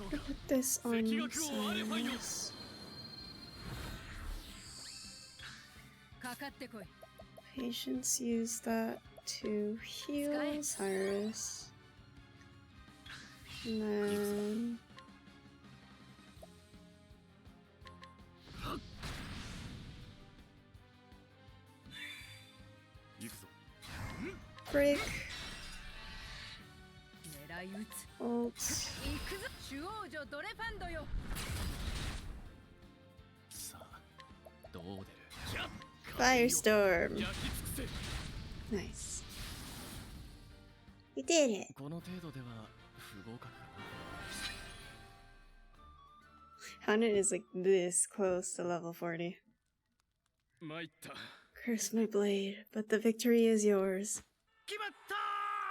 Put this on Cyrus. Patience, use that to heal Cyrus. And then... break. Ult. Firestorm. Nice. We did it. Hanan is like this close to level 40. Curse my blade, but the victory is yours.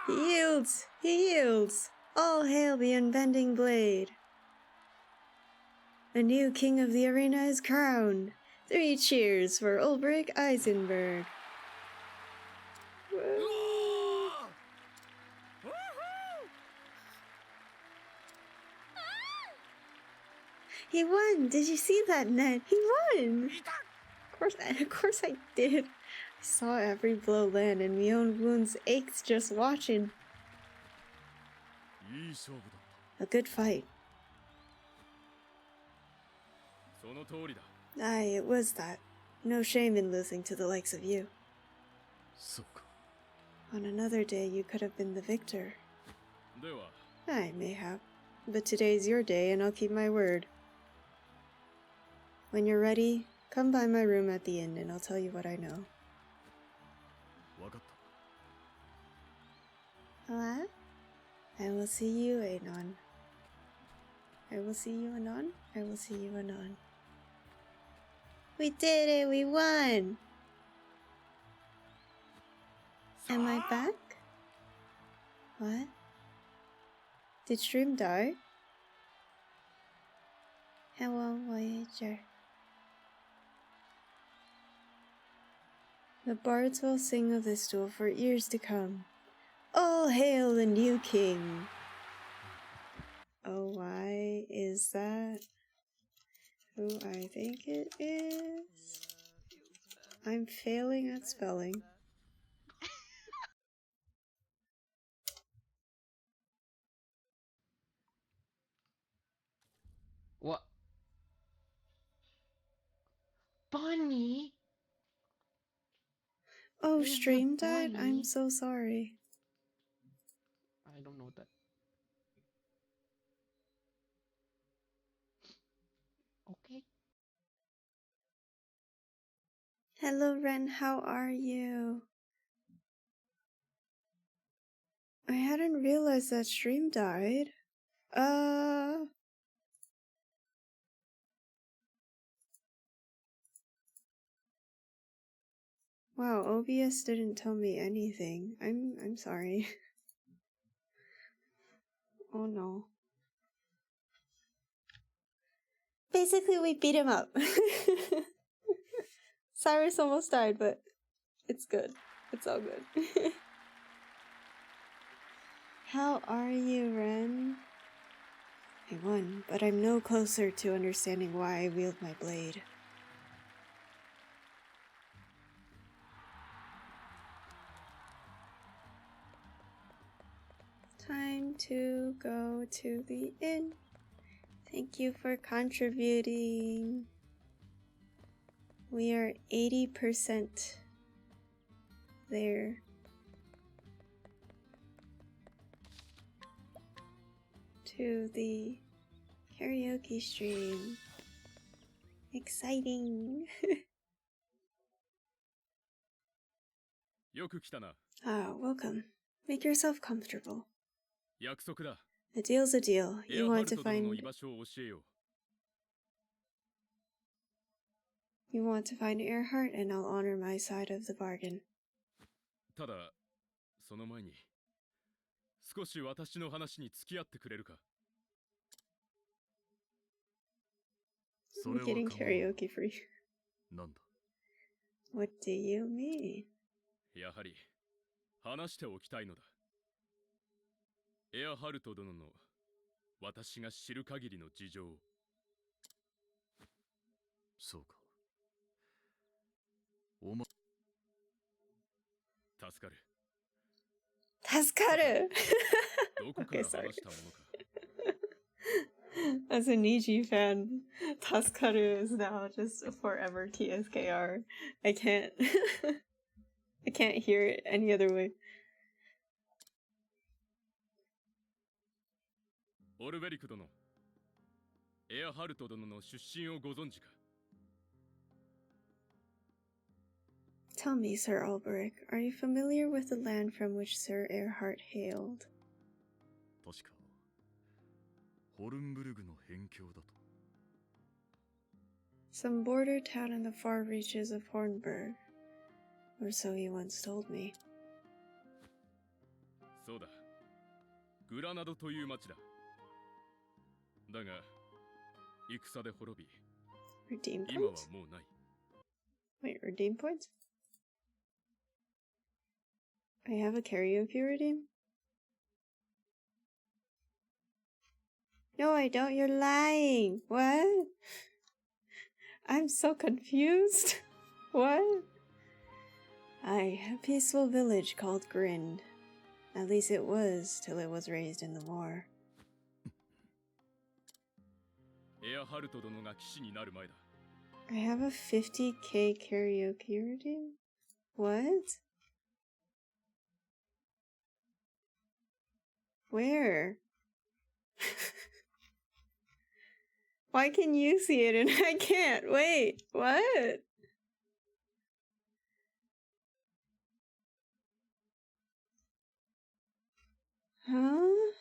He yields! He yields! All hail the unbending blade! A new king of the arena is crowned! 3 cheers for Ulbrich Eisenberg! Whoa. He won! Did you see that, Ned? He won! Of course I did. I saw every blow land and my own wounds ached just watching. A good fight. Aye, it was that. No shame in losing to the likes of you. On another day you could have been the victor. I may have. But today's your day and I'll keep my word. When you're ready, come by my room at the inn and I'll tell you what I know. What? I will see you anon. I will see you anon. I will see you anon. We did it! We won! Am I back? What? Did stream die? Hello, Voyager. The bards will sing of this duel for years to come. All hail the new king! Oh, why is that who I think it is? I'm failing at spelling. What? Bunny? Oh, stream died? I'm so sorry. I don't know that. Okay. Hello, Ren, how are you? I hadn't realized that stream died. Wow, OBS didn't tell me anything. I'm sorry. Oh no. Basically, we beat him up. Cyrus almost died, but it's good. It's all good. How are you, Ren? I won, but I'm no closer to understanding why I wield my blade. Time to go to the inn. Thank you for contributing. We are 80% there. To the karaoke stream. Exciting. Ah, welcome. Make yourself comfortable. A deal's a deal. You want to find Earhart and I'll honor my side of the bargain. I'm getting karaoke free. What do you mean? 私が知る限りの事情を。そうか。おま、助かる。助かる! どこか Okay, ら sorry. 話したものか。As a Niji fan, Taskaru is now just forever TSKR. I can't I can't hear it any other way. オルベリク殿、エアハルト殿の出身をご存知か。 Tell me, Sir Alberic, are you familiar with the land from which Sir Erhard hailed? 確か、ホルンブルグの辺境だと。 Some border town in the far reaches of Hornburg, or so he once told me. そうだ、グラナドという町だ。だが、戦で滅び、 Redeem 今は points? もうない。 Wait, redeem points? I have a karaoke redeem? No, I don't. You're lying. What? I'm so confused. What? A peaceful village called Grind. At least it was till it was raised in the war. エアハルト殿が騎士になる前だ。 I have a 50k karaoke redeem? What? Where? Why can you see it and I can't? Wait, what? Huh?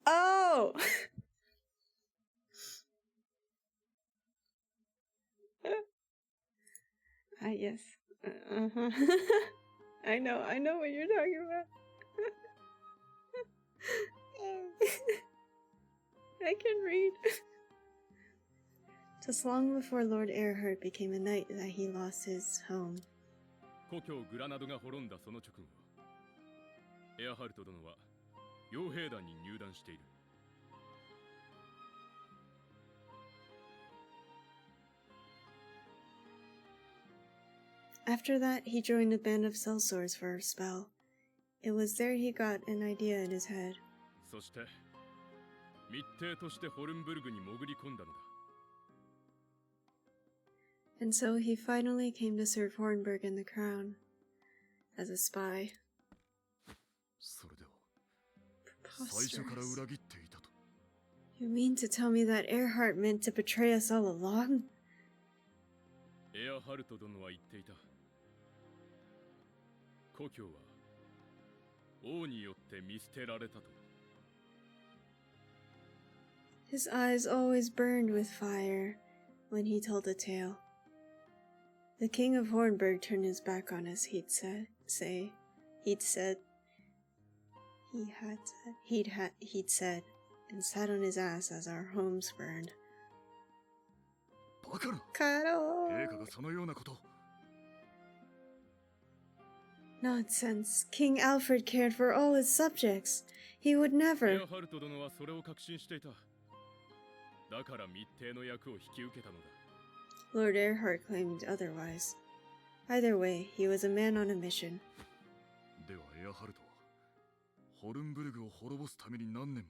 Oh! Yes. Uh-huh. I know what you're talking about. I can read. Just long before Lord Erhard became a knight that he lost his home. 故郷グラナドが滅んだその直後、エアハルト殿は傭兵団に入団している。 After that, he joined a band of sellswords for a spell. It was there he got an idea in his head. そして密偵としてホルンブルグに潜り込んだのだ。 And so he finally came to serve Hornburg in the crown. As a spy. それでは最初から Preposterous. 裏切っていたと。 You mean to tell me that Erhard meant to betray us all along? エアハルト殿は言っていた。故郷は王によって見捨てられたと。 His eyes always burned with fire when he told the tale. The king of Hornburg turned his back on us, he'd said, and sat on his ass as our homes burned. バカな。 Karo! 陛下がそのようなこと。 Nonsense. King Alfred cared for all his subjects. He would エ never. アハルト殿はそれを確信していた。だから密偵の役を引き受けたのだ。 Lord Erhard claimed otherwise. Either way, he was a man on a mission. ではエアハルトはホルンブルグを滅ぼすために何年も。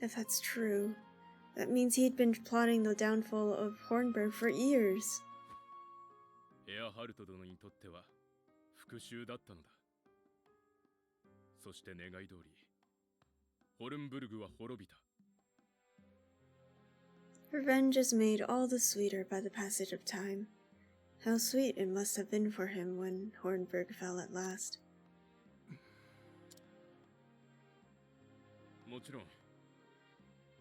If that's true, that means he'd been plotting the downfall of Hornburg for years. エアハルト殿にとっては復讐だったのだ。そして願い通り、ホルンブルグは滅びた。 Revenge is made all the sweeter by the passage of time. How sweet it must have been for him when Hornburg fell at last. もちろん、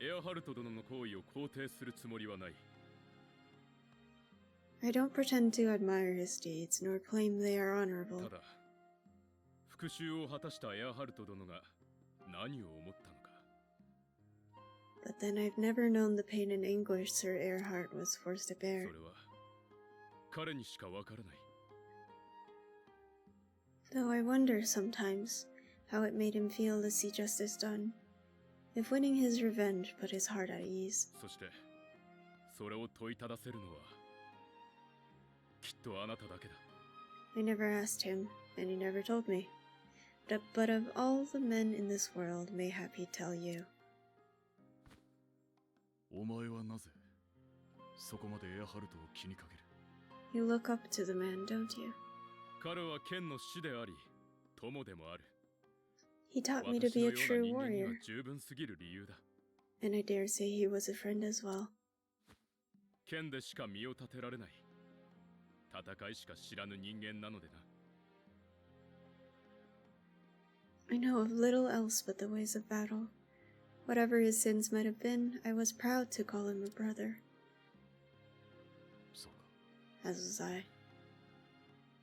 エアハルト殿の行為を肯定するつもりはない。 I don't pretend to admire his deeds, nor claim they are honorable. ただ、復讐を果たしたエアハルト殿が何を思ったのか。 But then I've never known the pain and anguish Sir Erhard was forced to そ bear. れは彼にしかわからない。 Though I wonder sometimes how it made him feel to see justice done. If winning his revenge put his heart at ease. そしてそれを問いただせるのはきっとあなただけだ。 I never asked him, and he never told me. But of all the men in this world, mayhap he'd tell you. お前はなぜそこまでエアハルトを気にかける？ You look up to the man, don't you? 彼は剣の師であり友でもある。 He taught me to 私 be の a ような true 人間には warrior, 十分すぎる理由だ。 and I dare say he was a friend as well. 剣でしか身を立てられない戦いしか知らぬ人間なのでな。 I know of little else but the ways of battle. Whatever his sins might have been, I was proud to call him a brother, そうか。 as was I.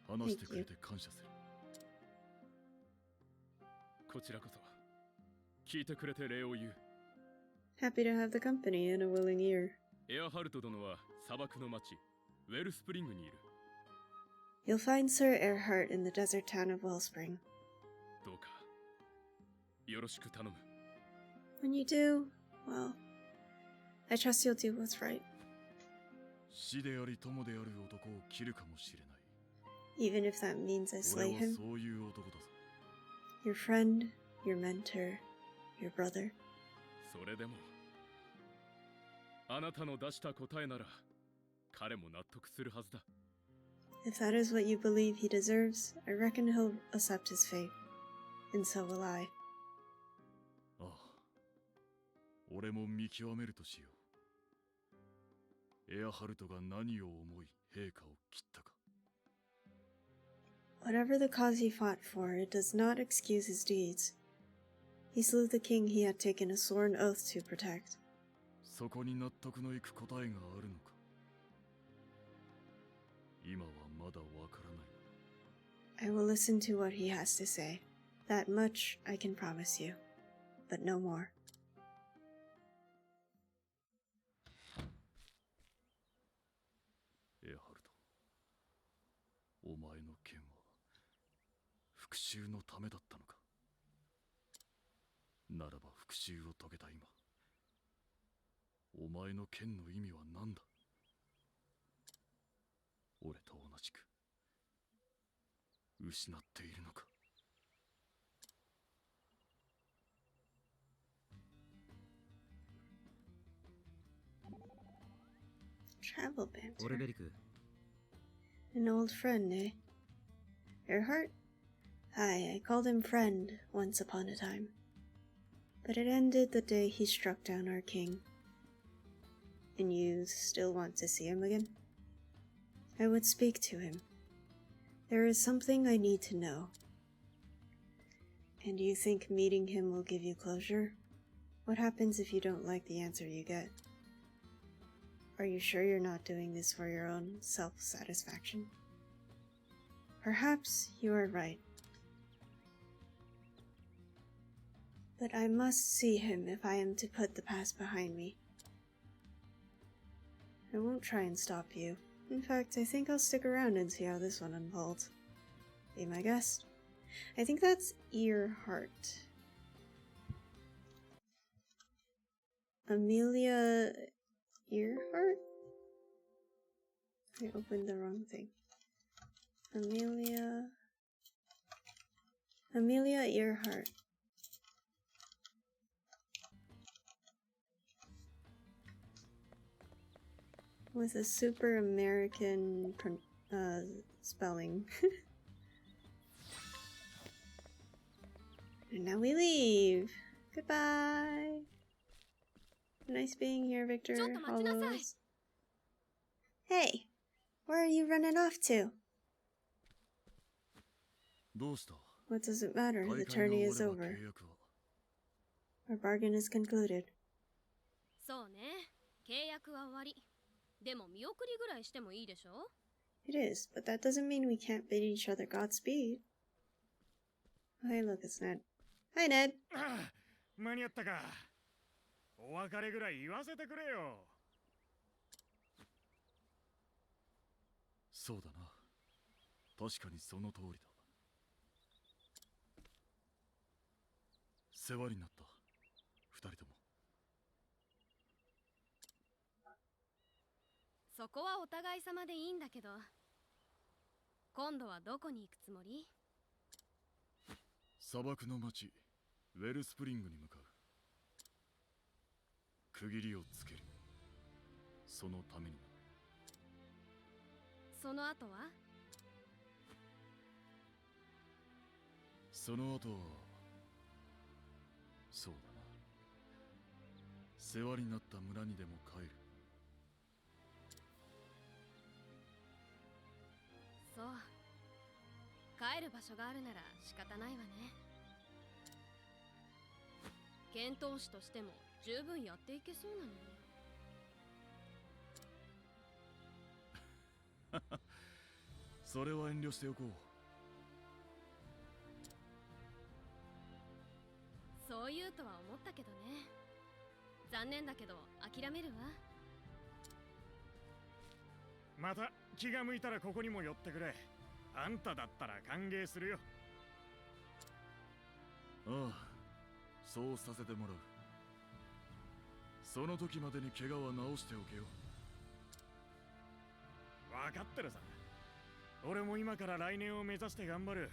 話してくれて感謝する。こちらこそ聞いてくれて礼を言う。 Happy to have the company and a willing ear. エアハルト殿は砂漠の町ウェルスプリングにいる。 You'll find Sir Earhart in the desert town of Wellspring. どうかよろしく頼む。 When you do, well, I trust you'll do what's right. 師であり友である男を切るかもしれない。 Even if that means I 俺 slay は him. そういう男だぞ。 Your friend, your mentor, your brother. それでもあなたの出した答えなら彼も納得するはずだ。 If that is what you believe he deserves, I reckon he'll accept his fate. And so will I. ああ、俺も見極めるとしよう。エアハルトが何を思い陛下を切ったか。 Whatever the cause he fought for, it does not excuse his deeds. He slew the king he had taken a sworn oath to protect. そこに納得のいく答えがあるのか。今はまだわからない。 I will listen to what he has to say. That much I can promise you, but no more. エアハルト、お前の剣は復讐のためだったのか。ならば復讐を遂げた今、お前の剣の意味は何だ。俺と同じく失っているのか。 Travel banter. オルベリク、 An old friend, eh? Earhart? Aye, I called him friend once upon a time. But it ended the day he struck down our king. And you still want to see him again? I would speak to him. There is something I need to know. And you think meeting him will give you closure? What happens if you don't like the answer you get? Are you sure you're not doing this for your own self-satisfaction? Perhaps you are right. But I must see him if I am to put the past behind me. I won't try and stop you. In fact, I think I'll stick around and see how this one unfolds. Be my guest. I think that's Earhart. Amelia Earhart? I opened the wrong thing. Amelia Earhart. With a super American spelling. And now we leave. Goodbye. Nice being here, Victor. Hollows. Hey, where are you running off to? どうした？ What does it matter? 大 The 会が tourney 終わ is れば over. 契約は。 Our bargain is concluded. そうね。契約は終わり。でも見送りぐらいしてもいいでしょ？ It is, but that doesn't mean we can't bid each other Godspeed. Oh, hey, look, it's Ned. Hi, Ned. 間に合ったか。お別れぐらい言わせてくれよ。そうだな。確かにその通りだ。世話になった、二人とも。そこはお互い様でいいんだけど、今度はどこに行くつもり？砂漠の町ウェルスプリングに向かう。区切りをつける。そのためにな。その後は？その後はそうだな、世話になった村にでも帰る。そう、帰る場所があるなら仕方ないわね。剣闘士としても十分やっていけそうなのに。それは遠慮しておこう。そう言うとは思ったけどね。残念だけど諦めるわ。また気が向いたらここにも寄ってくれ。あんただったら歓迎するよ。ああ、そうさせてもらう。その時までに怪我は治しておけよ。分かってるさ。俺も今から来年を目指して頑張る。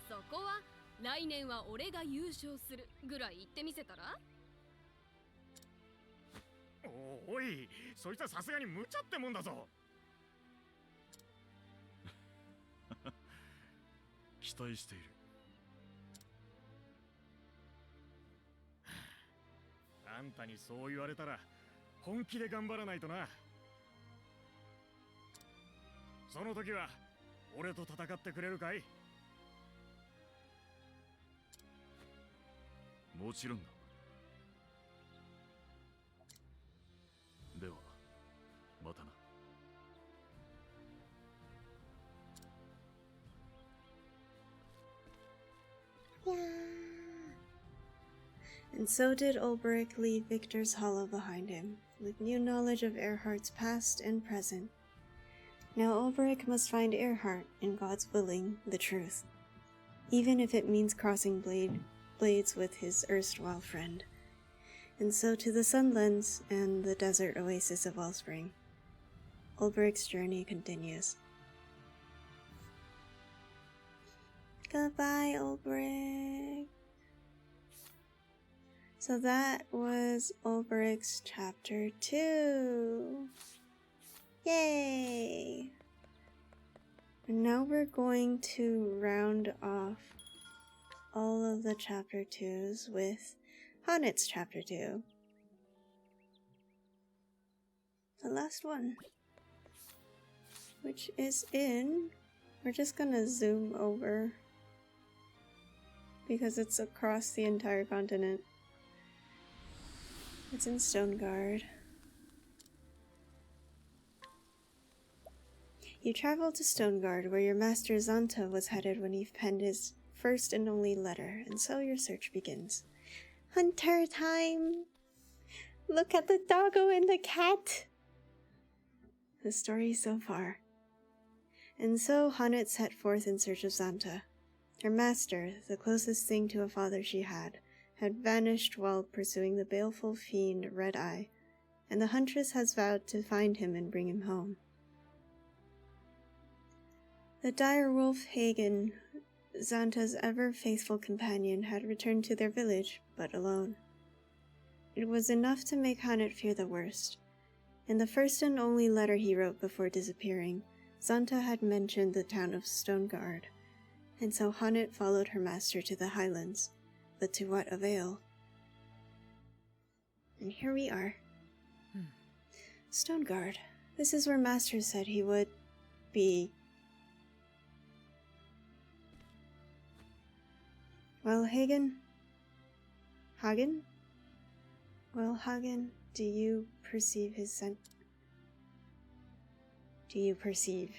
そこは来年は俺が優勝するぐらい言ってみせたら？おい、そいつはさすがに無茶ってもんだぞ。期待している。あんたにそう言われたら本気で頑張らないとな。その時は俺と戦ってくれるかい？もちろんだ。ではまたな。And so did Ulbrich leave Victor's hollow behind him, with new knowledge of Earhart's past and present. Now Ulbrich must find Earhart, and God's willing, the truth, even if it means crossing blades with his erstwhile friend. And so to the Sunlands and the desert oasis of Wellspring, Ulbrich's journey continues. Goodbye, Ulbrich. So that was Ulbrich's chapter 2. Yay! And now we're going to round off all of the chapter 2s with Honet's chapter 2. The last one. Which is in... We're just gonna zoom over because it's across the entire continent. It's in Stoneguard. You travel to Stoneguard, where your master Zanta was headed when he penned his first and only letter, and so your search begins. Hunter time! Look at the doggo and the cat! The story so far. And so Hanet set forth in search of Zanta. Her master, the closest thing to a father she had vanished while pursuing the baleful fiend Red Eye, and the huntress has vowed to find him and bring him home. The dire wolf Hagen, Zanta's ever-faithful companion, had returned to their village, but alone. It was enough to make Hanet fear the worst. In the first and only letter he wrote before disappearing, Zanta had mentioned the town of Stoneguard, and so Hanet followed her master to the highlands. But to what avail? And here we are. Stoneguard. This is where Master said he would be. Well, Hagen? Well, Hagen, do you perceive his scent? Do you perceive?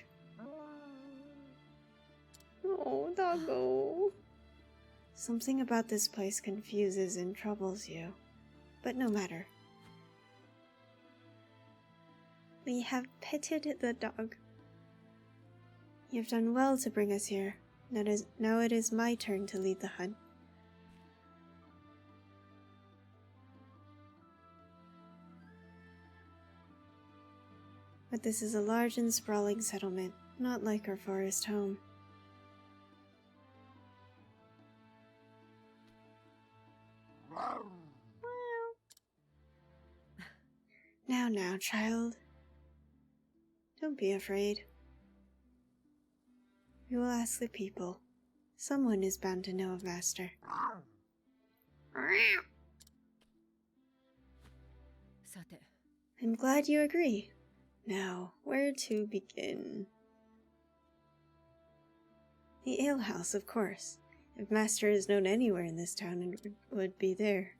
Oh, doggo. Something about this place confuses and troubles you, but no matter. We have petted the dog. You have done well to bring us here. Now it is my turn to lead the hunt. But this is a large and sprawling settlement, not like our forest home. Now, child. Don't be afraid. We will ask the people. Someone is bound to know of Master. I'm glad you agree. Now, where to begin? The alehouse, of course. If Master is known anywhere in this town, it would be there.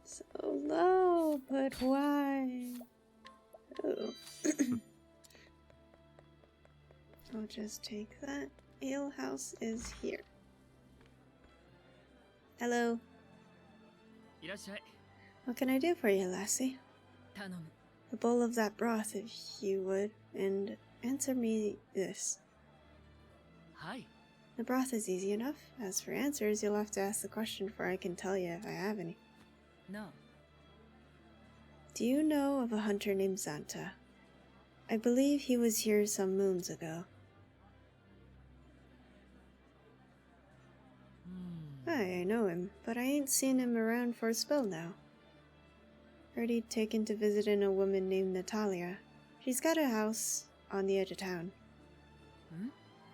So low, but why? Oh. I'll just take that. Alehouse is here. Hello. What can I do for you, lassie? A bowl of that broth, if you would, and answer me this. The broth is easy enough. As for answers, you'll have to ask the question before I can tell you if I have any. No. Do you know of a hunter named Xanta? I believe he was here some moons ago. I know him, but I ain't seen him around for a spell now. Heard he'd taken to visiting a woman named Natalia. She's got a house on the edge of town.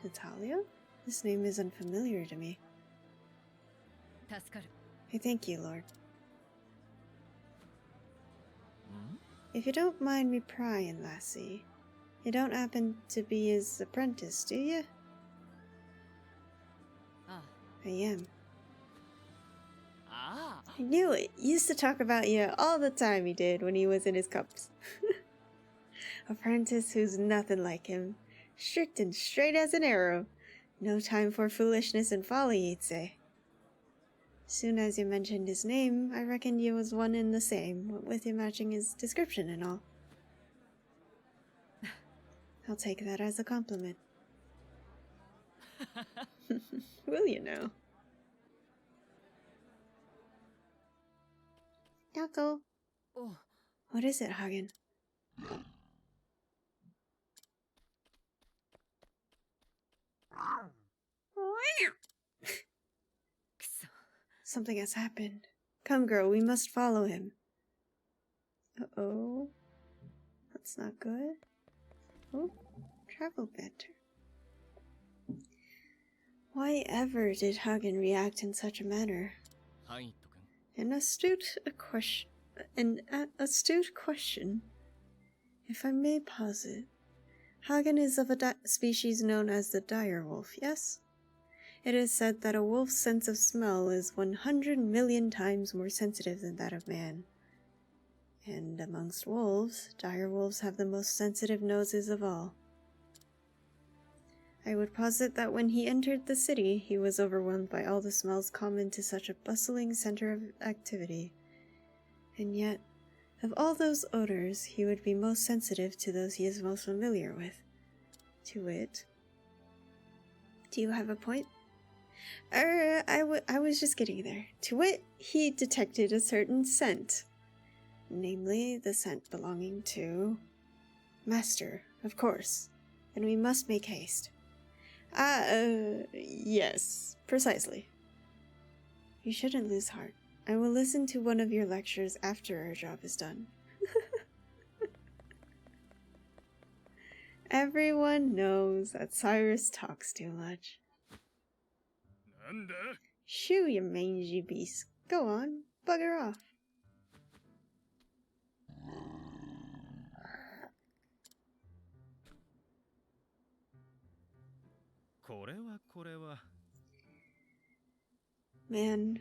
Natalia? This name is unfamiliar to me. I thank you, Lord. If you don't mind me prying, lassie, you don't happen to be his apprentice, do you? I am. I knew it. He used to talk about you all the time, he did, when he was in his cups. Apprentice who's nothing like him. Strict and straight as an arrow. No time for foolishness and folly, he'd say. Soon as you mentioned his name, I reckoned you was one and the same, what with you matching his description and all. I'll take that as a compliment. Will you now? Yako. Oh. What is it, Hagen? Something has happened. Come, girl, we must follow him. Uh-oh. That's not good. Oh, travel better. Why ever did Hagen react in such a manner? An astute question, if I may posit. Hagen is of a species known as the dire wolf, yes? It is said that a wolf's sense of smell is 100 million times more sensitive than that of man. And amongst wolves, dire wolves have the most sensitive noses of all. I would posit that when he entered the city, he was overwhelmed by all the smells common to such a bustling center of activity. And yet, of all those odors, he would be most sensitive to those he is most familiar with. To wit. Do you have a point? I was just getting there. To wit, he detected a certain scent. Namely, the scent belonging to... Master, of course. And we must make haste. Yes, precisely. You shouldn't lose heart. I will listen to one of your lectures after our job is done. Everyone knows that Cyrus talks too much. Shoo, you mangy beast. Go on, bugger off. Man.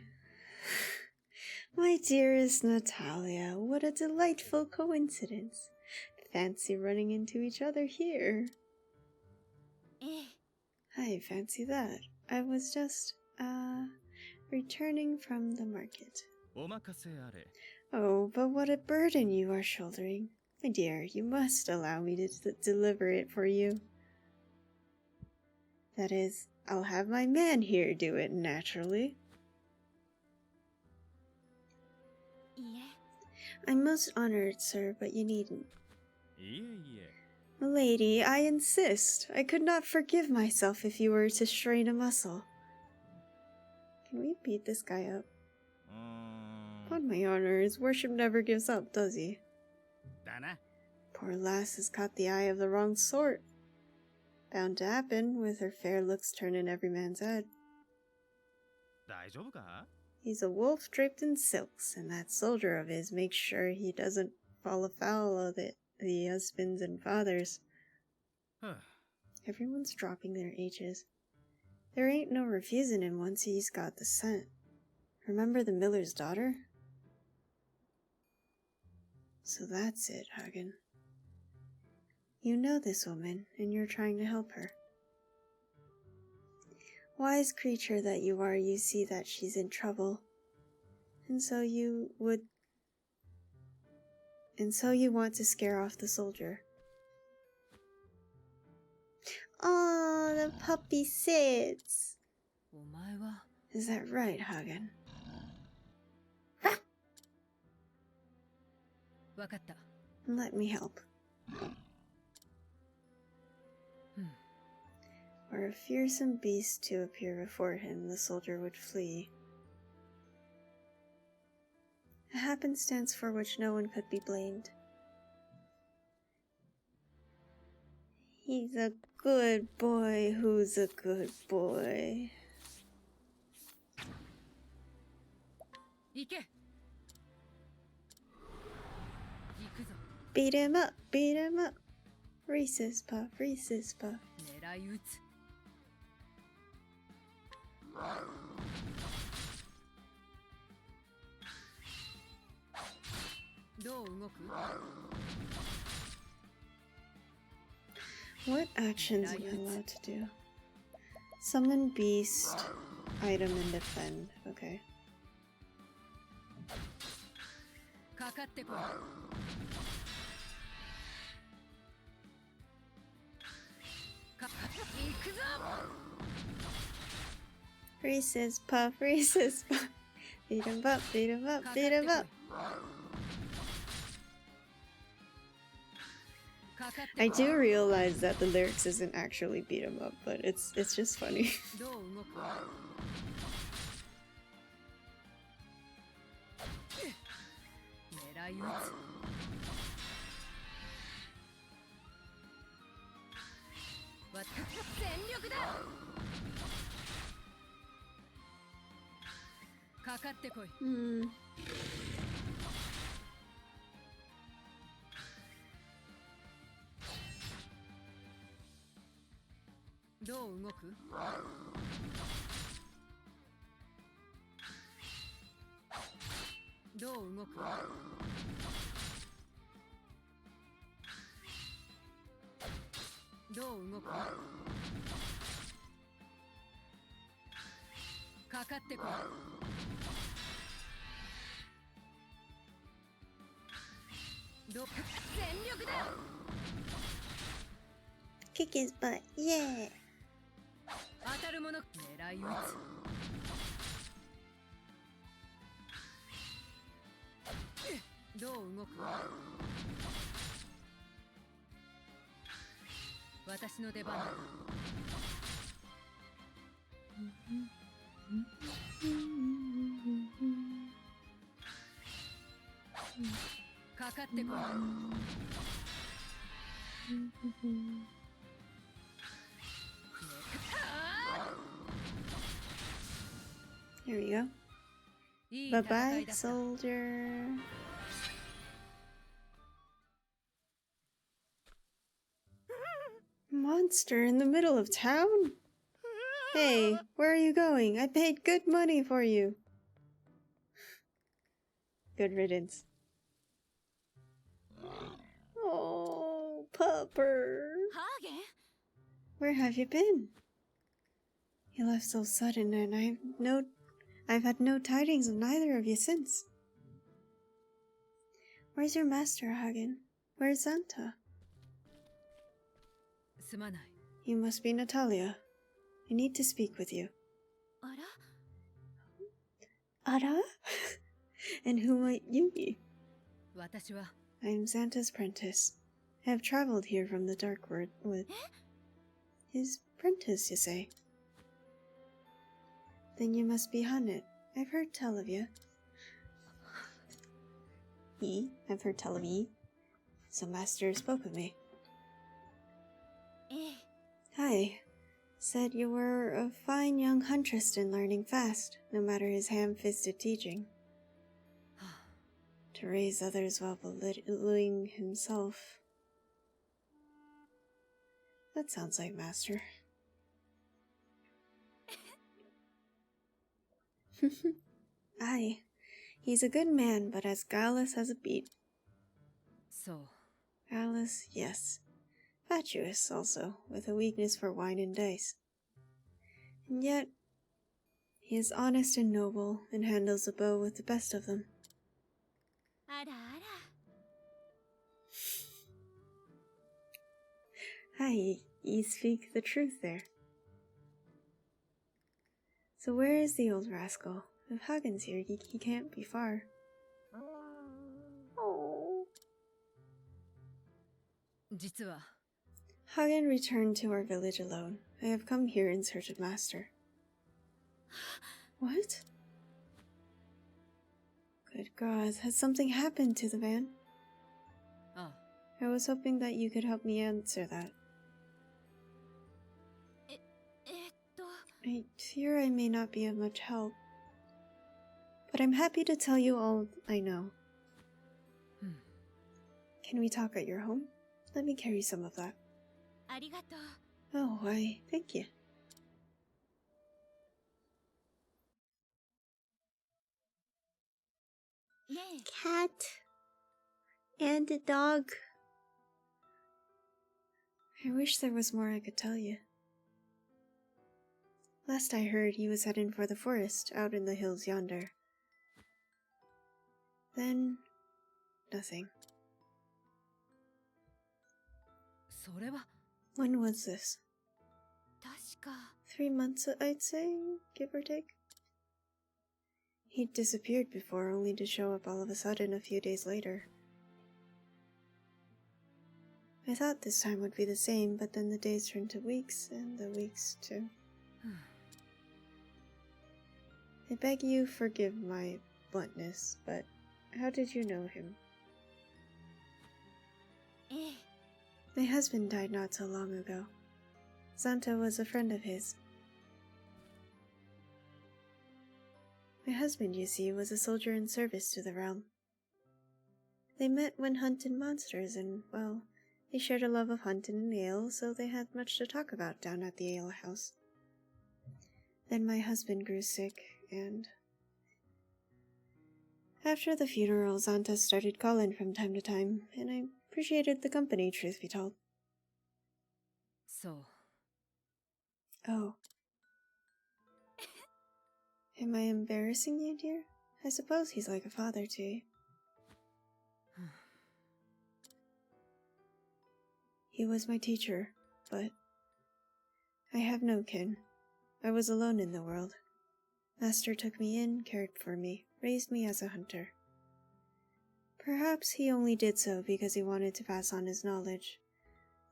My dearest Natalia, what a delightful coincidence. Fancy running into each other here. I fancy that. I was just Returning from the market. お任せあれ。 Oh, but what a burden you are shouldering. My dear, you must allow me to deliver it for you. That is, I'll have my man here do it naturally. いいえ I'm most honored, sir, but you needn't. いえいえ。 Milady, I insist. I could not forgive myself if you were to strain a muscle. Can we beat this guy up? On my honor, his worship never gives up, does he? だな。 Poor lass has caught the eye of the wrong sort. Bound to happen, with her fair looks turning every man's head. 大丈夫か？ He's a wolf draped in silks, and that soldier of his makes sure he doesn't fall afoul of the husbands and fathers. Everyone's dropping their H's. There ain't no refusing him once he's got the scent. Remember the miller's daughter? So that's it, Hagen. You know this woman, and you're trying to help her. Wise creature that you are, you see that she's in trouble. And so you want to scare off the soldier. Oh, the puppy sits. お前は Is that right, Hagen? 分かった Let me help. Were a fearsome beast to appear before him, the soldier would flee. A happenstance for which no one could be blamed. He's a good boy who's a good boy. 行け行くぞ Beat him up, beat him up. Rhesus puff, Rhesus puff. 狙い撃つ どう動く What actions am I allowed to do? Summon beast, item, and defend. Okay. かかってこい 行くぞ Reese's puff, Reese's puff. Beat him up, beat him up, beat him up. I do realize that the lyrics isn't actually beat him up, but it's just funny. どう動く狙い撃つ全力だかかってこい Hmm. どう動くどう動くどう動くかかってこい全力だ Kick his butt, yeah! 当たるもの狙い撃つどう動く私の出番だかかってこい Here we go. いい Bye 戦 bye, いだった soldier. Monster in the middle of town? Hey, where are you going? I paid good money for you. Good riddance. Oh, pupper. ハーゲン Where have you been? You left so sudden, and I've had no tidings of neither of you since. Where's your master, Hagen? Where's Santa? すまない。 You must be Natalia. I need to speak with you. あら Ara? And who might you be? 私は I am Santa's apprentice. I have traveled here from the Dark Wood. His apprentice, you say? Then you must be Hannet. I've heard tell of you. I've heard tell of ye. Some master spoke of me. ええ Hi. Said you were a fine young huntress in learning fast, no matter his ham-fisted teaching. To raise others while belittling himself. That sounds like master. Aye. He's a good man, but as guileless as a beet. そう。 Guileless, yes. Fatuous, also, with a weakness for wine and dice. And yet, he is honest and noble, and handles the bow with the best of them. あらあら Hi, ye speak the truth there. So where is the old rascal? If Hagen's here, he can't be far. Oh. 実は Hagen returned to our village alone. I have come here in search of master. What? Good God, has something happened to the van? あ I was hoping that you could help me answer that. え I fear I may not be of much help. But I'm happy to tell you all I know. Can we talk at your home? Let me carry some of that. ありがとう Oh, why, thank you. Cat and a dog. I wish there was more I could tell you. Last I heard, he was heading for the forest out in the hills yonder. Then, nothing. それは When was this? 確か 3 months, I'd say, give or take. He'd disappeared before, only to show up all of a sudden a few days later. I thought this time would be the same, but then the days turned to weeks, and the weeks to... I beg you forgive my bluntness, but how did you know him? ええ My husband died not so long ago. Santa was a friend of his. My husband, you see, was a soldier in service to the realm. They met when hunting monsters, and, well, they shared a love of hunting and ale, so they had much to talk about down at the ale house. Then my husband grew sick, and... After the funeral, Santa started calling from time to time, and I appreciated the company, truth be told. そう Oh. Am I embarrassing you, dear? I suppose he's like a father to you. He was my teacher, but I have no kin. I was alone in the world. Master took me in, cared for me, raised me as a hunter. Perhaps he only did so because he wanted to pass on his knowledge,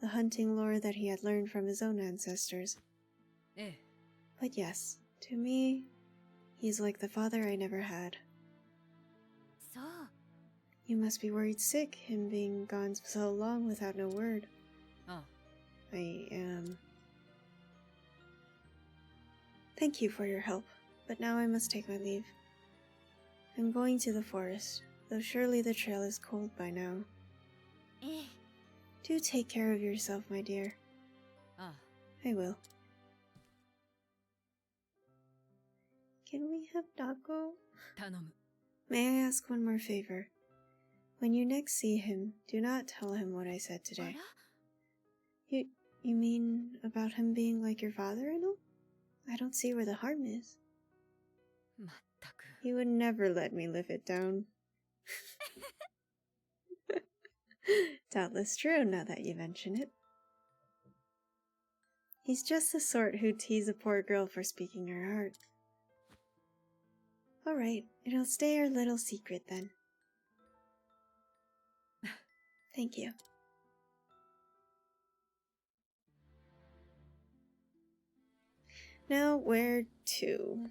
the hunting lore that he had learned from his own ancestors. ええ But yes, to me, he's like the father I never had. そう You must be worried sick, him being gone so long without no word. あ I am. Thank you for your help, but now I must take my leave. I'm going to the forest, though surely the trail is cold by now. ええ Do take care of yourself, my dear. あ I will. Can we have Dago? 頼む May I ask one more favor? When you next see him, do not tell him what I said あ today. ら You mean about him being like your father and all? I don't see where the harm is. まったく。 He would never let me live it down. Doubtless true, now that you mention it. He's just the sort who'd tease a poor girl for speaking her heart. Alright, it'll stay our little secret then. Thank you. Now, where to?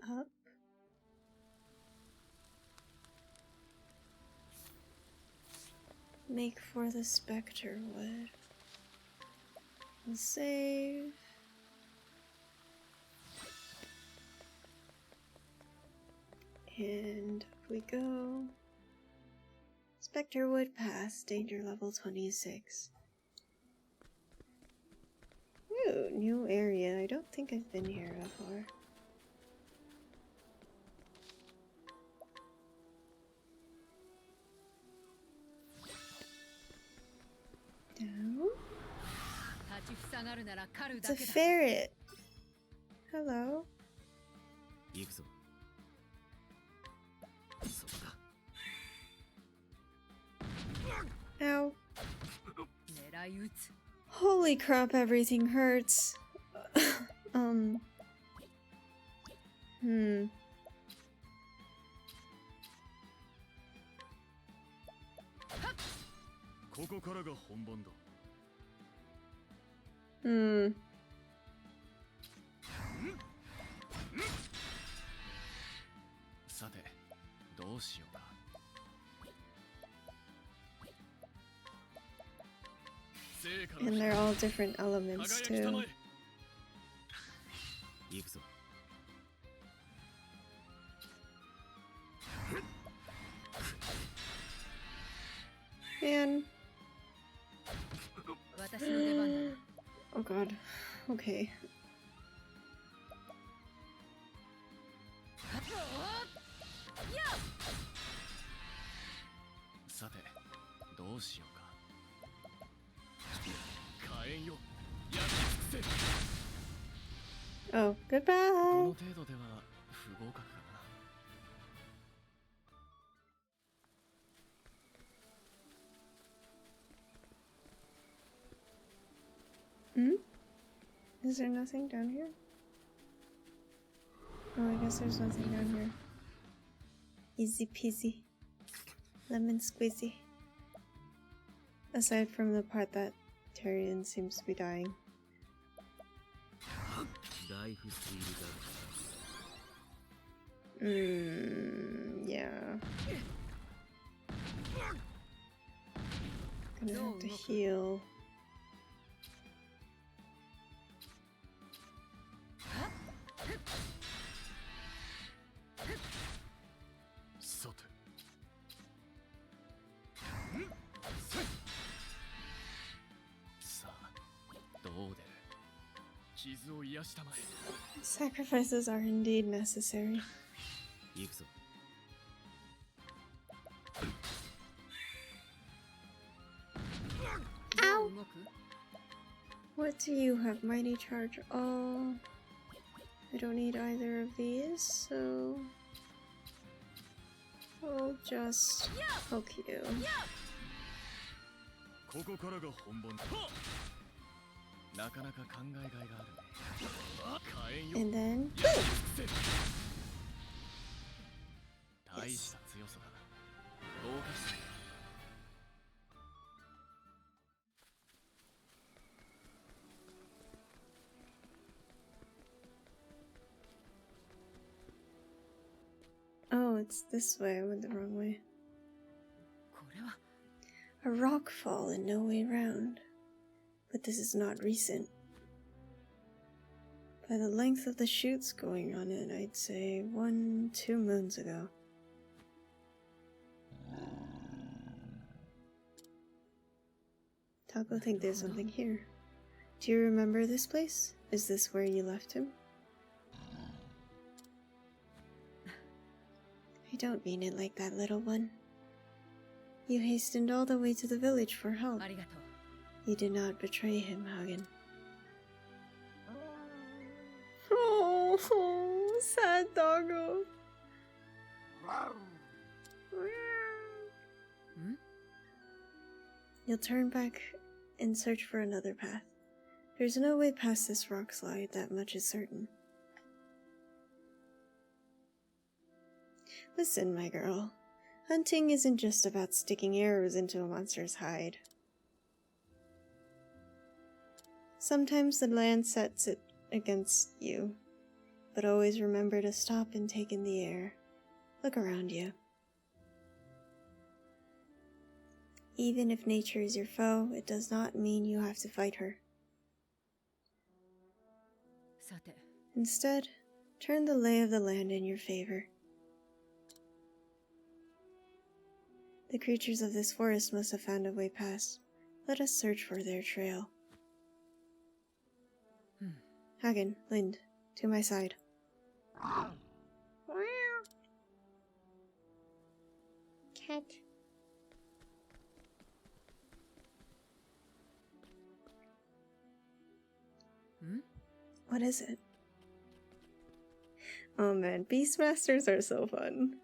Up. Make for the Spectre Wood. We'll save. And up we go. Spectre Wood Pass, danger level 26. Ooh, new area. I don't think I've been here before. Down. It's a ferret. Hello. 行くぞ。そうだ。 Ow. 狙い撃つ。 Holy crap, everything hurts. Hmm. ここからが本番だ。Hmm. さて、どうしようか。And they're all different elements too. 行くぞ。 Man. 私の出番だ。 Oh god. Okay. さて、どうしようか。火炎よ、焼き尽くせ。 Oh, こ goodbye. の程度では不合格かな。 Hmm? Is there nothing down here? Oh, I guess there's nothing down here. Easy peasy. Lemon squeezy. Aside from the part that Tyrion seems to be dying. ライフスイルだ。 Yeah. Gonna have to heal. Sacrifices are indeed necessary. 行くぞ。 Ow! What do you have? Mighty charge. Oh, I don't need either of these, so I'll just poke you. ここからが本番だ。なかなか考えがいがあるね。 And then 大した強さだ。合格する。 oh, it's this way. I went the wrong way. これは A rock fall and no way round. But this is not recent. By the length of the shoots going on it, I'd say 1-2 moons ago. Taco think there's something here. Do you remember this place? Is this where you left him? I don't mean it like that, little one. You hastened all the way to the village for help. ありがとう。 You did not betray him, Hagen. Oh, sad doggo. Hmm? You'll turn back and search for another path. There's no way past this rock slide, that much is certain. Listen, my girl. Hunting isn't just about sticking arrows into a monster's hide. Sometimes the land sets it against you, but always remember to stop and take in the air. Look around you. Even if nature is your foe, it does not mean you have to fight her. さて、 Instead, turn the lay of the land in your favor. The creatures of this forest must have found a way past. Let us search for their trail. Hagen, Lind, to my side. Cat. Hmm? What is it? Oh man, Beastmasters are so fun.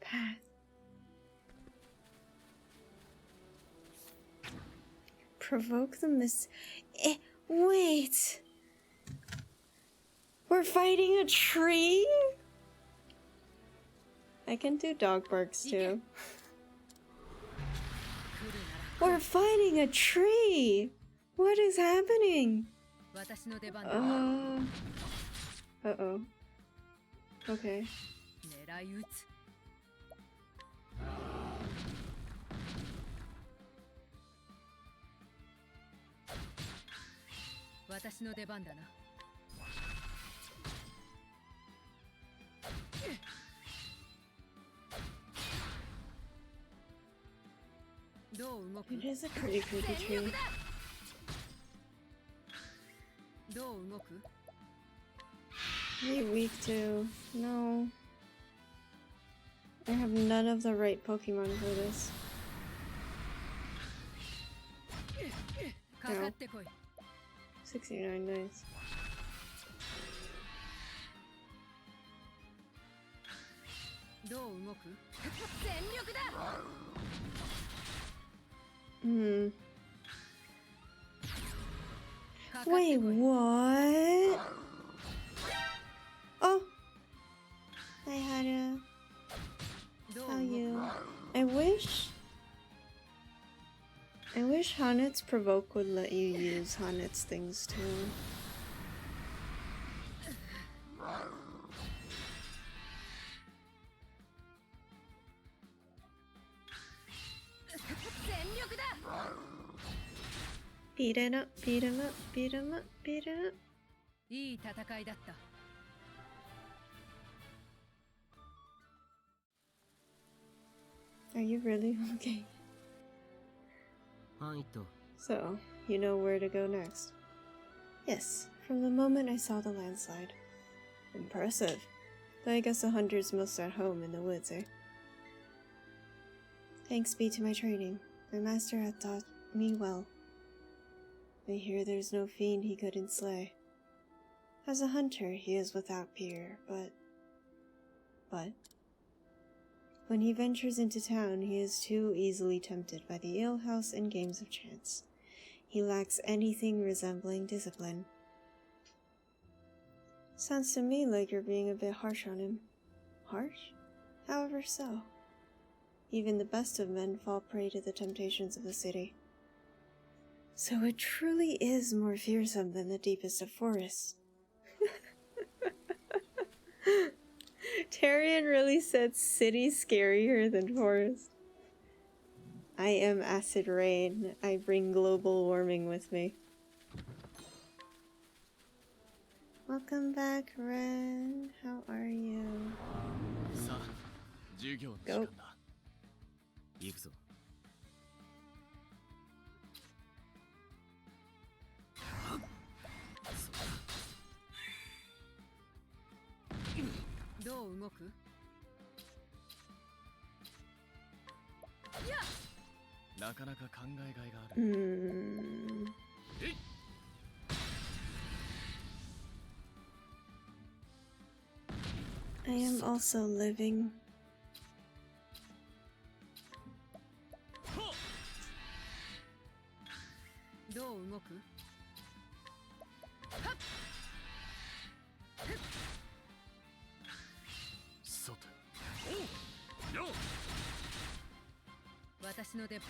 Path. Provoke the wait! We're fighting a tree? I can do dog barks too. We're fighting a tree! What is happening? 私の出番だ。 Uh-oh. Okay. 狙い撃つ。私の出番だな。どう動く？ It is a pretty creepy tree. どう動く？ Are you weak too? No. I have none of the right Pokemon for this. かかってこい。 69, nice. どう動く？全力だ。 Hmm. かかって Wait, こい。 what? Oh! I had a... どう How 動 you... I wish Hanet's Provoke would let you use Hanet's things too. 全力だ。 Beat it up, beat him up, beat him up, beat it up. いい戦いだった。 Are you really okay? 範囲と So, you know where to go next? Yes, from the moment I saw the landslide. Impressive. Though I guess the hunter's most at home in the woods, eh? Thanks be to my training. My master had taught me well. I hear there's no fiend he couldn't slay. As a hunter, he is without peer, but... When he ventures into town, he is too easily tempted by the alehouse and games of chance. He lacks anything resembling discipline. Sounds to me like you're being a bit harsh on him. Harsh? However so. Even the best of men fall prey to the temptations of the city. So it truly is more fearsome than the deepest of forests. Tyrion really said city scarier than forest. I am acid rain. I bring global warming with me. Welcome back, Ren. How are you? さあ授業の時間だ。行くぞ。どう動く？なかなか考えがいがある。I am also living. どう動く？さて、私の出番。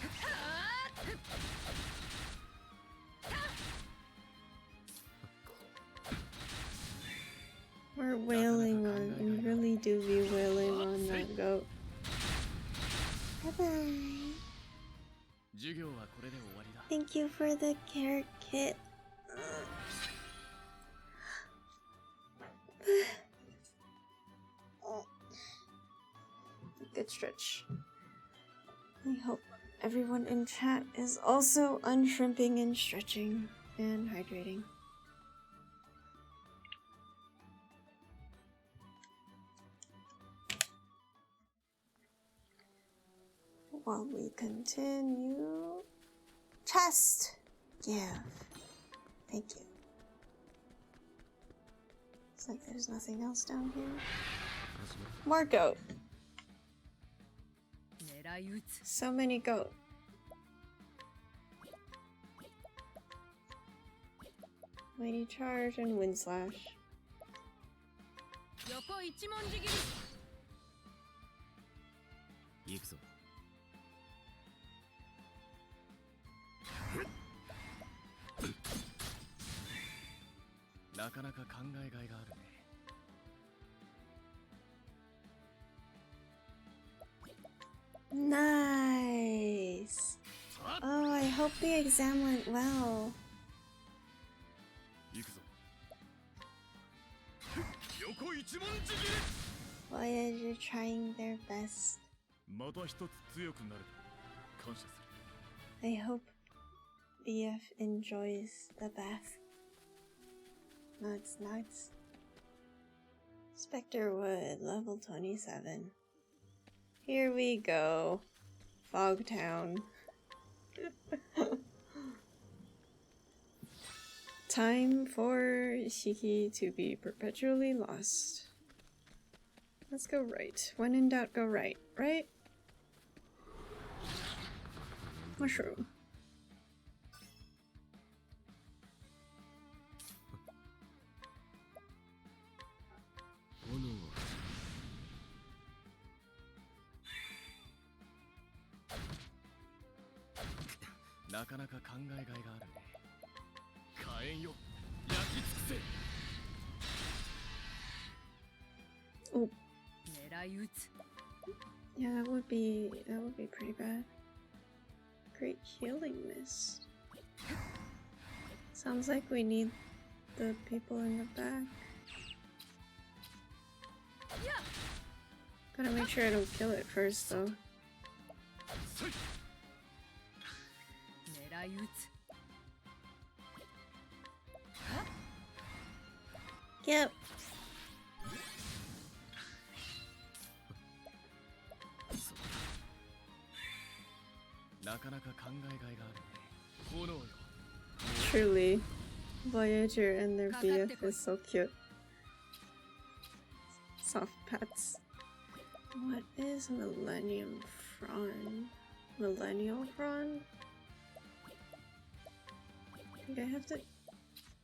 We're wailing on, we really do be wailing on that goat. Bye bye. 授業はこれで終わりだ。 Thank you for the carrot kit. Good stretch. I hope everyone in chat is also unshrimping and stretching and hydrating. While we continue, chest, give. Thank you. It's like there's nothing else down here. More goat. 狙い撃つ。 So many goat. Mighty charge and wind slash. 横一文字切り。行くぞ。なかなか考えがいがあるね。 Nice. Oh, I hope the exam went well. 行くぞ。横一文字切り。 Voyager trying their best. また一つ強くなれた。感謝する。 I hope BF enjoys the bath. Nuts, nuts. Spectre Wood, level 27. Here we go. Fogtown. Time for Shiki to be perpetually lost. Let's go right. When in doubt, go right. Right? Mushroom. Oh. 狙い撃つ。 Yeah, that would be pretty bad. Great healing mist. Sounds like we need the people in the back. Gotta make sure I don't kill it first though. 狙い撃つ。 Yep. なかなか考えがいがあるね。炎よ。 Truly, Voyager and their BF is so cute. Soft pets. What is Millennium Frond? Millennial Frond? I think I have to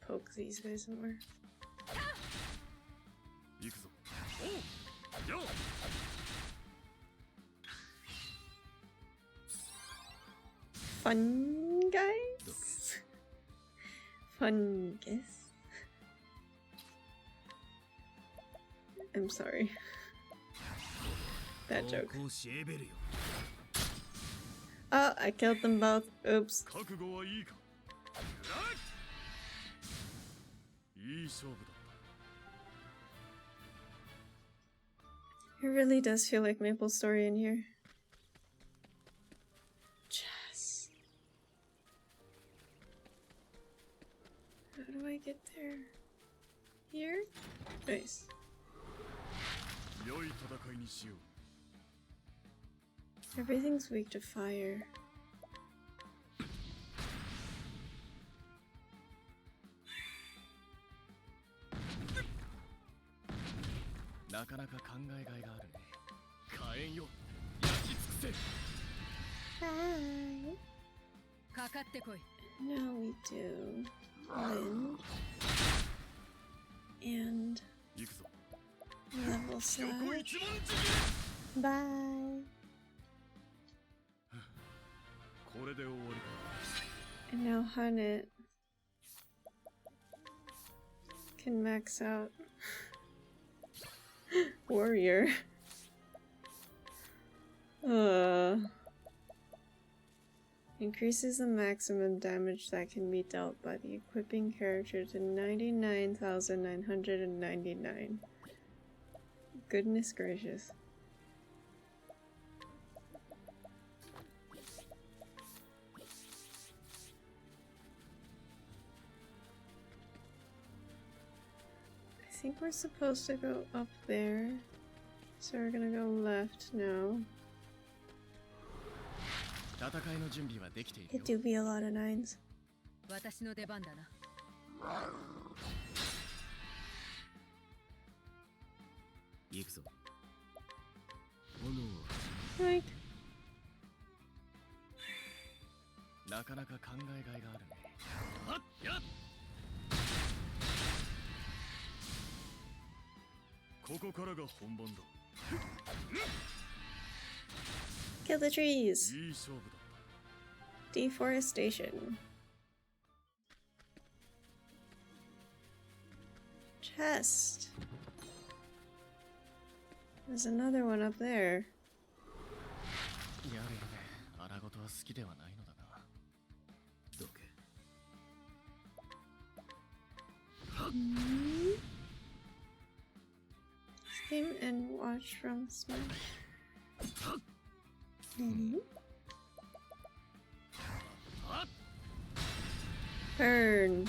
poke these guys more. 行くぞ。よっ。 Fun guys? Fungus? I'm sorry. Bad joke. Oh, I killed them both. Oops. 覚悟はいいか。いい勝負だ。 It really does feel like Maple Story in here. Chess. How do I get there? Here? Nice. 良い戦いにしよう。 Everything's weak to fire. なかなか考えがいがあるね。火炎よ、焼き尽くせ。 Hi. かかってこい。 Now we do wind and 行くぞ。 level 横 set. 一文字。 Bye. これで終わりか。 And now Hunnit can max out Warrior. Increases the maximum damage that can be dealt by the equipping character to 99,999. Goodness gracious. I think we're supposed to go up there. So we're gonna go left now. 戦いの準備はできているよ。 It do be a lot of nines. 私の出番だな。行くぞ。炎は Like, なかなか考えがいがあるね。はっやっ。 ここからが本番だ。 kill the trees! いい勝負だ。 Deforestation. Chest. There's another one up there. やれやれ、荒事は好きではないのだな。どけ。 Skim and watch from smash. Mhm. Burn.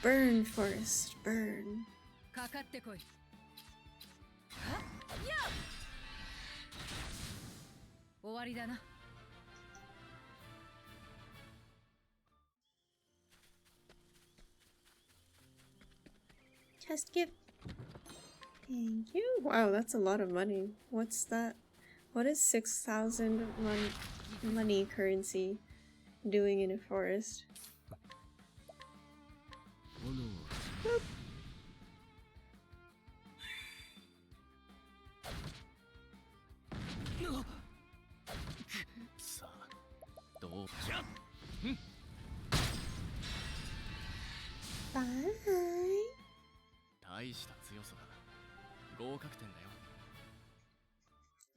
Burn, forest. Burn. かかってこい。終わりだな。 Chest gift. Thank you. Wow, that's a lot of money. What's that? What is 6,000 money currency doing in a forest? 炎は Boop. さあ、どうじゃ。 Bye. 大した強さだ。合格点だよ。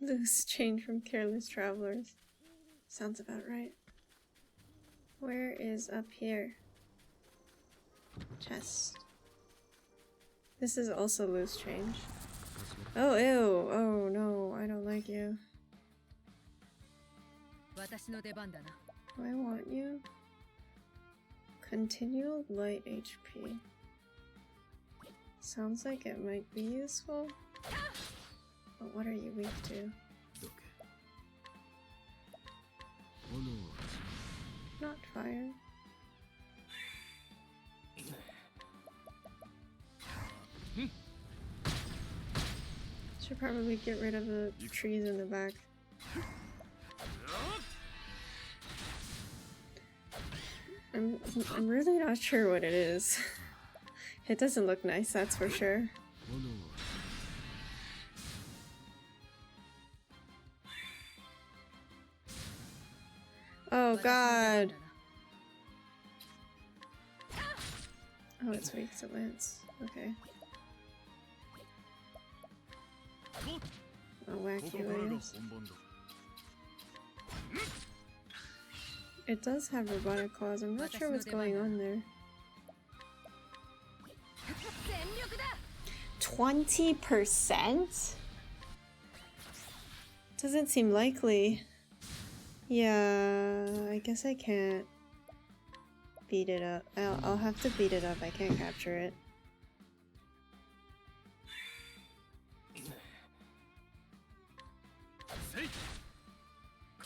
Loose change from careless travelers. Sounds about right. Where is up here? Chest. This is also loose change. Oh, ew. Oh, no. I don't like you. 私の出番だな。 Do I want you? Continual light HP. Sounds like it might be useful. But what are you weak to? どけ。炎は Not fire. Should probably get rid of the trees in the back. I'm really not sure what it is. It doesn't look nice, that's for sure. 炎は Oh 私の出番 god. だな。 Oh, it's weak to lance. Okay. I'll whack ここ you, から I が guess. 本番だ。 It does have robotic claws. I'm not sure what's going on there. 全力だ。 20%? Doesn't seem likely. Yeah, I guess I can't beat it up. I'll have to beat it up. I can't capture it.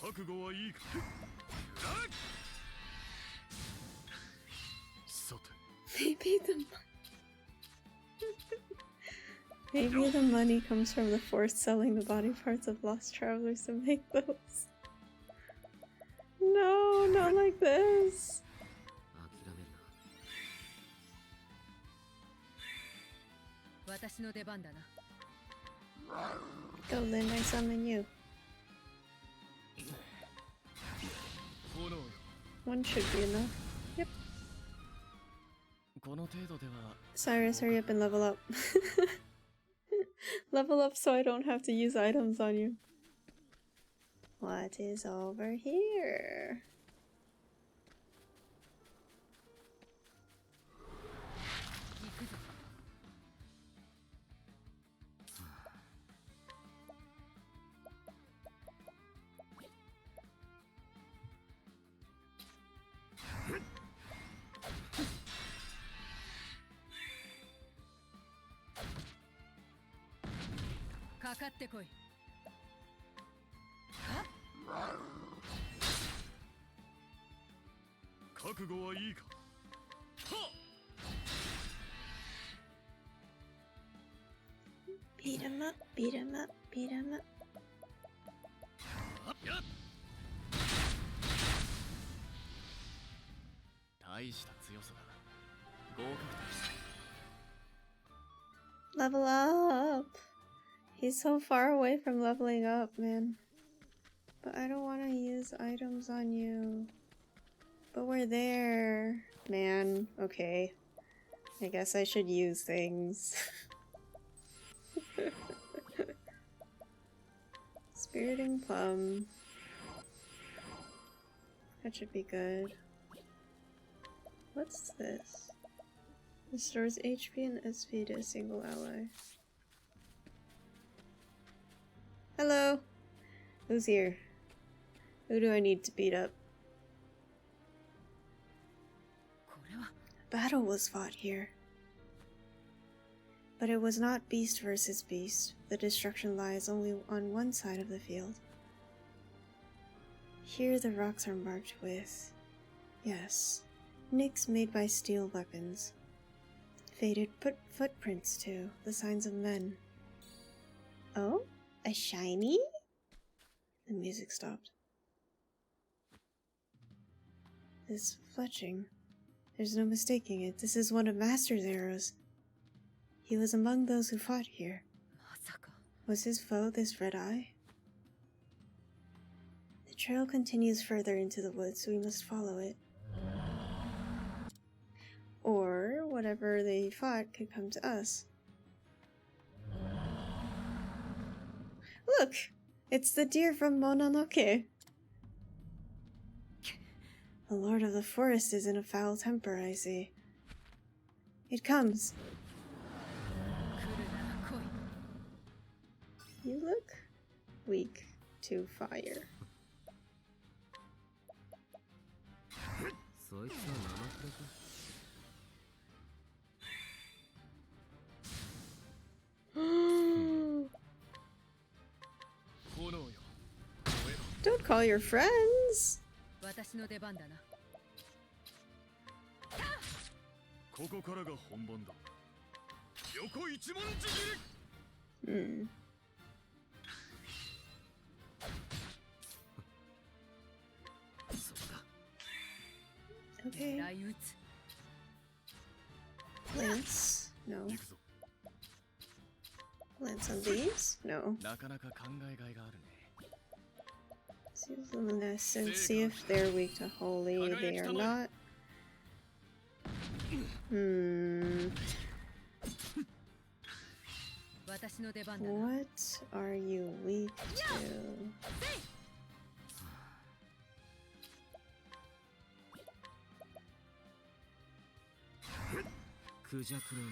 覚悟はいいか。さて Maybe the maybe the money comes from the force selling the body parts of lost travelers to make those. No, not like this. 諦めるな。私の出番だな。 Go, Lynn, I summon you. 炎よ。 One should be enough. Yep. この程度では Cyrus, hurry up and level up. Level up so I don't have to use items on you. What is over here? 行くぞ。かかってこい。覚悟はいいか。 Beat him up, beat him up, beat him up. 大した強さだ。合格だ。 Level up! He's so far away from leveling up, man. But I don't want to use items on you. But we're there. Man, okay. I guess I should use things. Spiriting Plum. That should be good. What's this? Restores HP and SP to a single ally. Hello! Who's here? Who do I need to beat up? これは Battle was fought here. But it was not beast versus beast. The destruction lies only on one side of the field. Here the rocks are marked with, yes, nicks made by steel weapons. Faded footprints too, the signs of men. Oh? A shiny? The music stopped. This fletching. There's no mistaking it. This is one of Master's arrows. He was among those who fought here. まさか。 Was his foe this red eye? The trail continues further into the woods, so we must follow it. Or whatever they fought could come to us. Look! It's the deer from Mononoke! The Lord of the Forest is in a foul temper, I see. It comes. 来るなら来い。 You look weak to fire. そいつは生プレか。 炎よ。燃えろ。 Don't call your friends! 私の出番だな。ここからが本番だ。横一文字切り。 Hmm. Okay. 雷打つ。 Lance? No. 行くぞ。 Lance on these? No. なかなか考えがいがあるね。 See the luminescence, see if they're weak to holy. They are not. Hmm. 私の出番だな。 What are you weak to? クジャクの舞。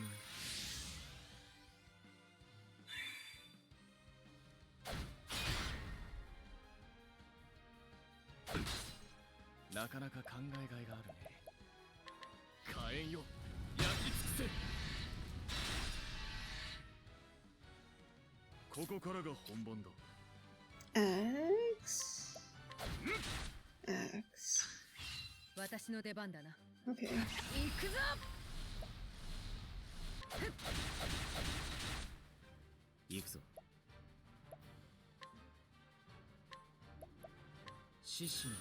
なかなか考えがいがあるね。火炎よ、焼き尽くせ。ここからが本番だ。Axe? Axe. 私の出番だな。 Okay. 行くぞ。行くぞ。獅子の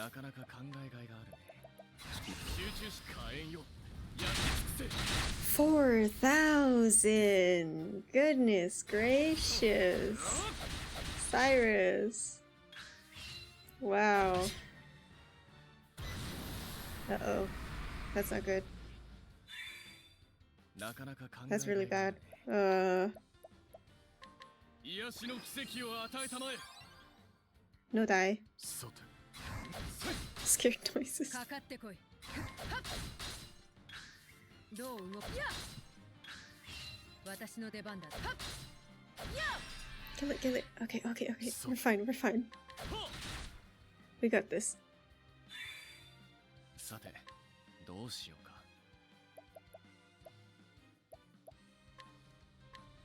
なかなか考えがいがあるね。集中し火炎よ。焼き尽くせ。 4,000! Goodness gracious! Cyrus! Wow. Uh-oh. That's not good. なかなか考え That's がい really がある bad. ね。癒しの奇跡を与えたまえ。 No die. さて Scared noises. かかってこい。はっ。どう動く。や。私の出番だ。はっ。 Kill it, kill it. Okay, okay, okay. We're fine, we're fine. We got this. さてどうしようか。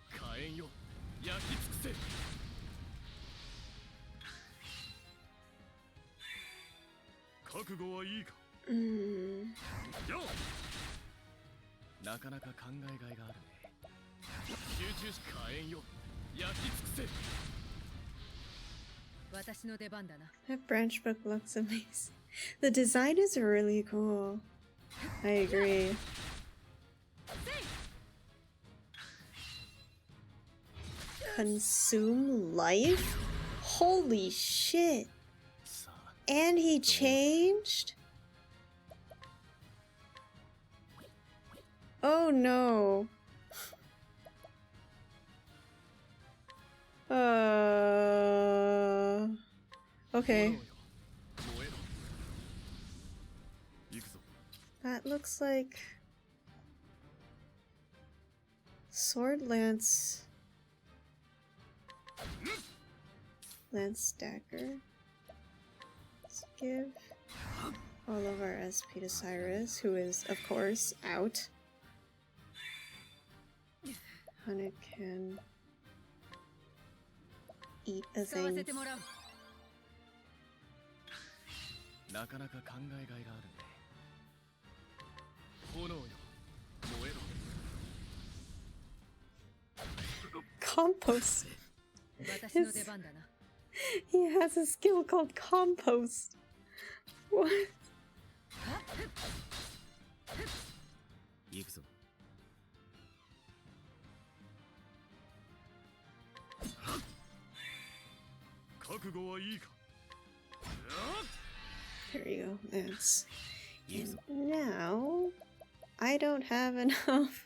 火炎よ。焼き尽くせ。覚悟はいいか。 Mm. なかなか考えがいがあるね。集中し火炎よ。焼き尽くせ。私の出番だな。 That branch book looks amazing. The design is really cool. I agree. Consume life? Holy shit. さあ And he changed? Oh no. Okay. 燃えろ。 行くぞ。 That looks like sword lance dagger. Let's give all of our SP to Cyrus, who is of course out. Hana can eat a 使わ thing. せてもらう。なかなか考えがいがあるね。炎よ。燃えろ。 Compost. 私の出番だな。 He has a skill called compost. What? 行くぞ。 覚悟はいいか。 There you go. That's. 行くぞ。 And now, I don't have enough.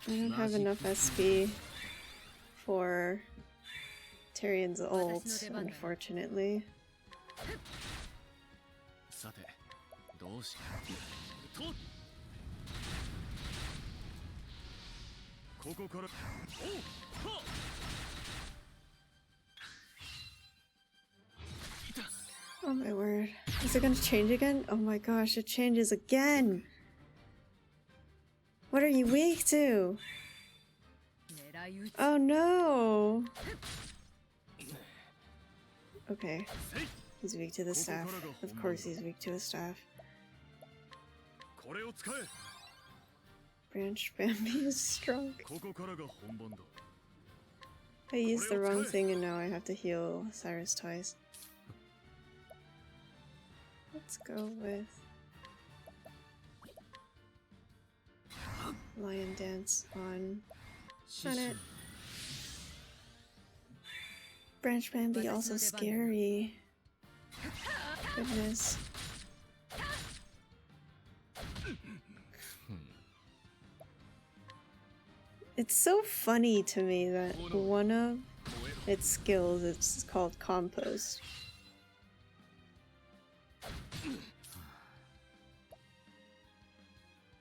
I don't have enough SP for Tyrion's ult, unfortunately. さてどうしよう。とここから Oh my word. Is it gonna change again? Oh my gosh, it changes again! What are you weak to? 狙い撃ち。 Oh no! Okay. He's weak to the staff. Of course he's weak to a staff. これを使え。 Branch Bambi is strong. ここからが本番だ。 I used the wrong thing and now I have to heal Cyrus twice. Let's go with Lion Dance on 獅 on 子 it. Branch Bambi also scary. Goodness. It's so funny to me that one of 燃えろ。 its skills is called compost.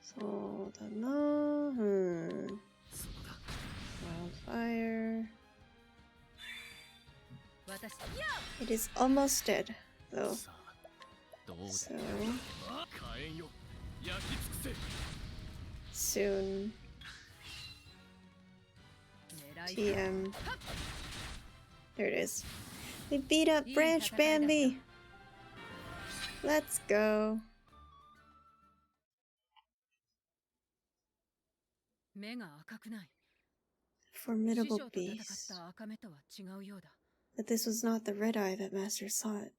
So, Wildfire. 私。 It is almost dead, though. さあどうだ。 So 火炎よ。焼き尽くせ。 soon TM. There it is. We beat up Branch Bambi! Let's go. 目が赤くない。 Formidable 師匠と戦っ beast. た赤目とは違うようだ。 But this was not the red eye that Master sought.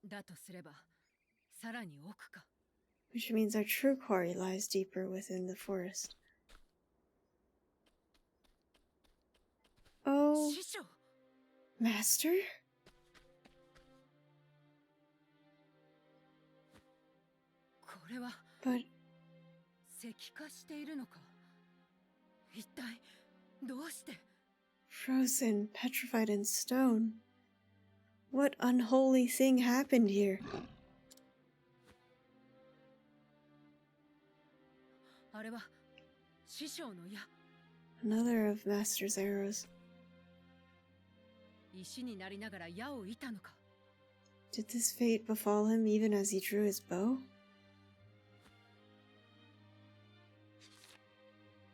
だとすれば、さらに奥か。 Which means our true quarry lies deeper within the forest. Oh, 師匠 Master? これは But 石化しているのか。一体どうして。 frozen, petrified in stone. What unholy thing happened here? あれは師匠の矢。 Another of Master's arrows. 石になりながら矢を射たのか。 Did this fate befall him even as he drew his bow?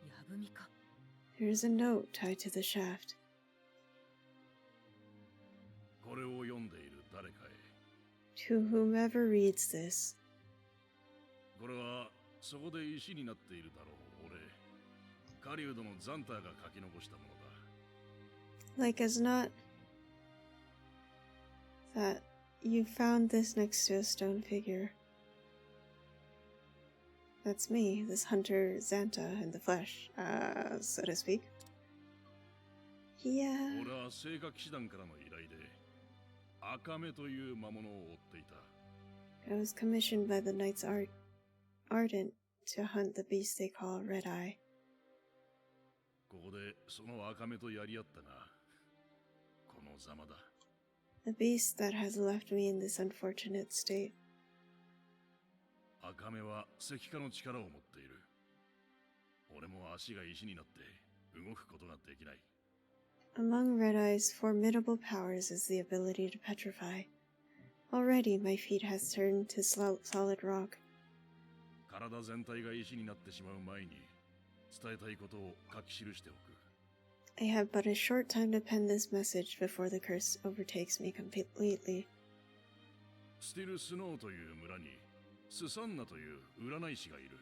矢踏みか。 There is a note tied to the shaft. これを読んでいる誰かへ。 To whomever reads this, これはそこで石になっているだろう俺。狩人のザンターが書き残したものだ。 like as not that you found this next to a stone figure. That's me, this hunter Xanta in the flesh, so to speak. Yeah. 俺は聖火騎士団からの依頼で赤目という魔物を追っていた。 I was commissioned by the Knights Ardent to hunt the beast they call Red Eye. ここでその赤目とやり合ったが、このざまだ。 The beast that has left me in this unfortunate state. 赤目は石化の力を持っている。俺も足が石になって動くことができない。 Among Red Eye's formidable powers is the ability to petrify. Already my feet has turned to solid rock. 体全体が石になってしまう前に伝えたいことを書き記しておく。 I have but a short time to pen this message before the curse overtakes me completely. スティルスノーという村にスサンナという占い師がいる。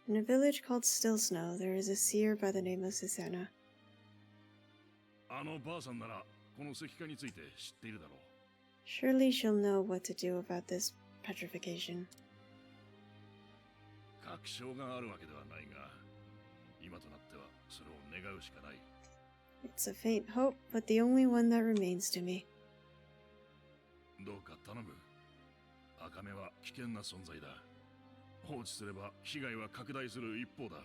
In a village called Still Snow, there is a seer by the name of Susanna. あのばあさんならこの石化について知っているだろう。 Surely she'll know what to do about this petrification. 確証があるわけではないが、今となってはそれを願うしかない。 It's a faint hope, but the only one that remains to me. どうか頼む。赤目は危険な存在だ。放置すれば被害は拡大する一方だ。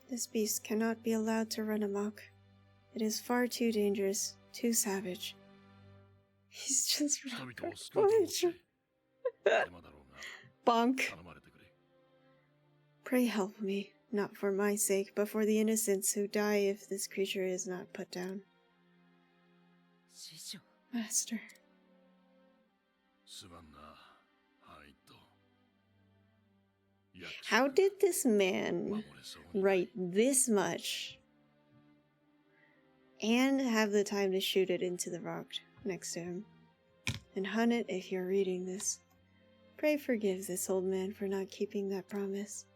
This beast cannot be allowed to run amok. It is far too dangerous, too savage. He's just 人々を救うと思って手間だろうが bonk. 頼まれてくれ。 Pray help me, not for my sake, but for the innocents who die if this creature is not put down. 師匠 Master. すまんな、ハイト。 How did this man 守れそうに write this much and have the time to shoot it into the rock next to him? And hunt it if you're reading this. Pray forgive this old man for not keeping that promise.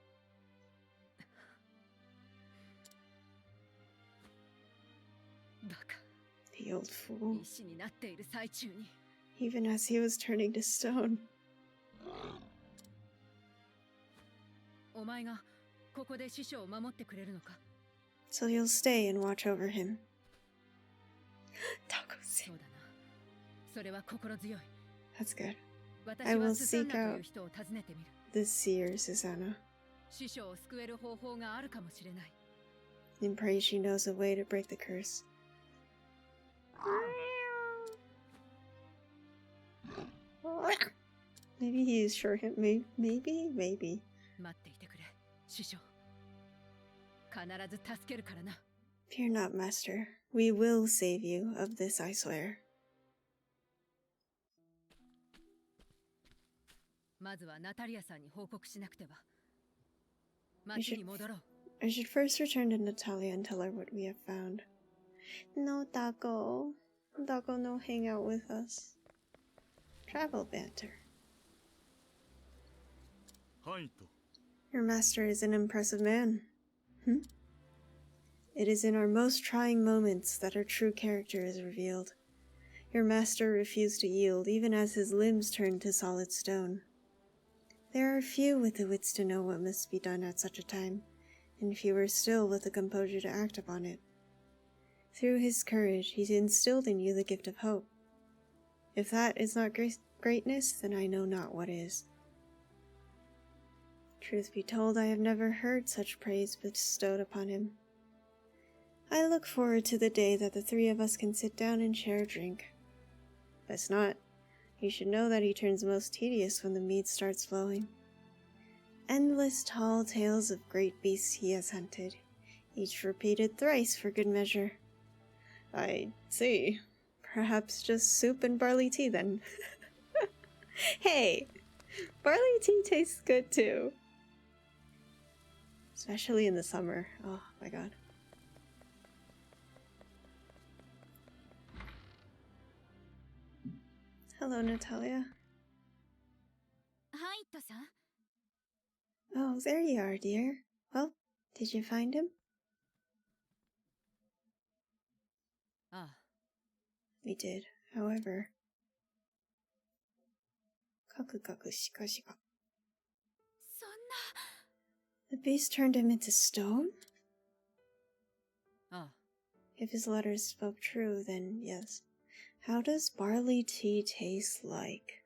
バカ The old fool. 石になっている最中に Even as he was turning to stone. お前がここで師匠を守ってくれるのか。 So you'll stay and watch over him. そうだな。それは心強い。 That's good. 私 I will はスサン seek ナという out 人を訪ねてみる。 the seer, Susanna, 師匠を救える方法があるかもしれない。 and pray she knows a way to break the curse. Maybe he's sure him. Maybe. 待っていてくれ、師匠。必ず助けるからな。 Fear not, master. We will save you of this, I swear. まずはナタリアさんに報告しなくては。町に戻ろう。I should first return to Natalia and tell her what we have found. No, Taco. Taco, no hang out with us. Travel banter. はいと。 Your master is an impressive man. It is in our most trying moments that our true character is revealed. Your master refused to yield, even as his limbs turned to solid stone. There are few with the wits to know what must be done at such a time, and fewer still with the composure to act upon it. Through his courage, he instilled in you the gift of hope. If that is not greatness, then I know not what is. Truth be told, I have never heard such praise bestowed upon him. I look forward to the day that the three of us can sit down and share a drink. If not, you should know that he turns most tedious when the mead starts flowing. Endless tall tales of great beasts he has hunted, each repeated thrice for good measure. I see. Perhaps just soup and barley tea then. Hey! Barley tea tastes good too. Especially in the summer. Oh my god. Hello, Natalia. はい、とさん。 Oh, there you are, dear. Well, did you find him? ああ、 We did. However... Kaku shikashiga. そんな。 The beast turned him into stone? ああ、 If his letters spoke true, then yes. How does barley tea taste like?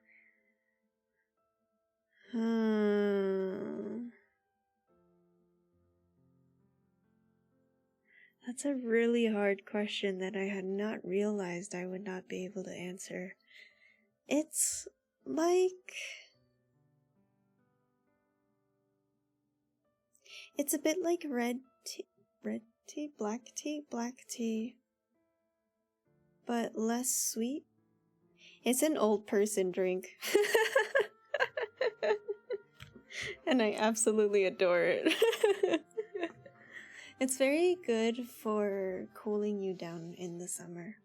That's a really hard question that I had not realized I would not be able to answer. It's like... It's a bit like red tea, black tea, but less sweet. It's an old person drink. And I absolutely adore it. It's very good for cooling you down in the summer.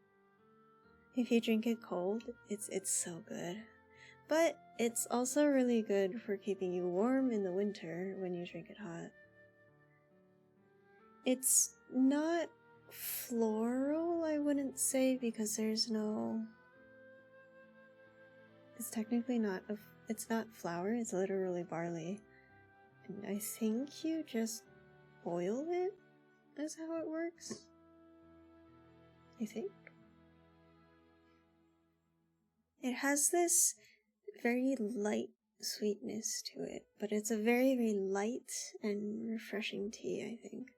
If you drink it cold, it's so good. But it's also really good for keeping you warm in the winter when you drink it hot. It's not floral, I wouldn't say, because there's no... It's technically not it's not flour, it's literally barley. And I think you just boil it? Is how it works? I think. It has this very light sweetness to it, but it's a very, very light and refreshing tea, I think.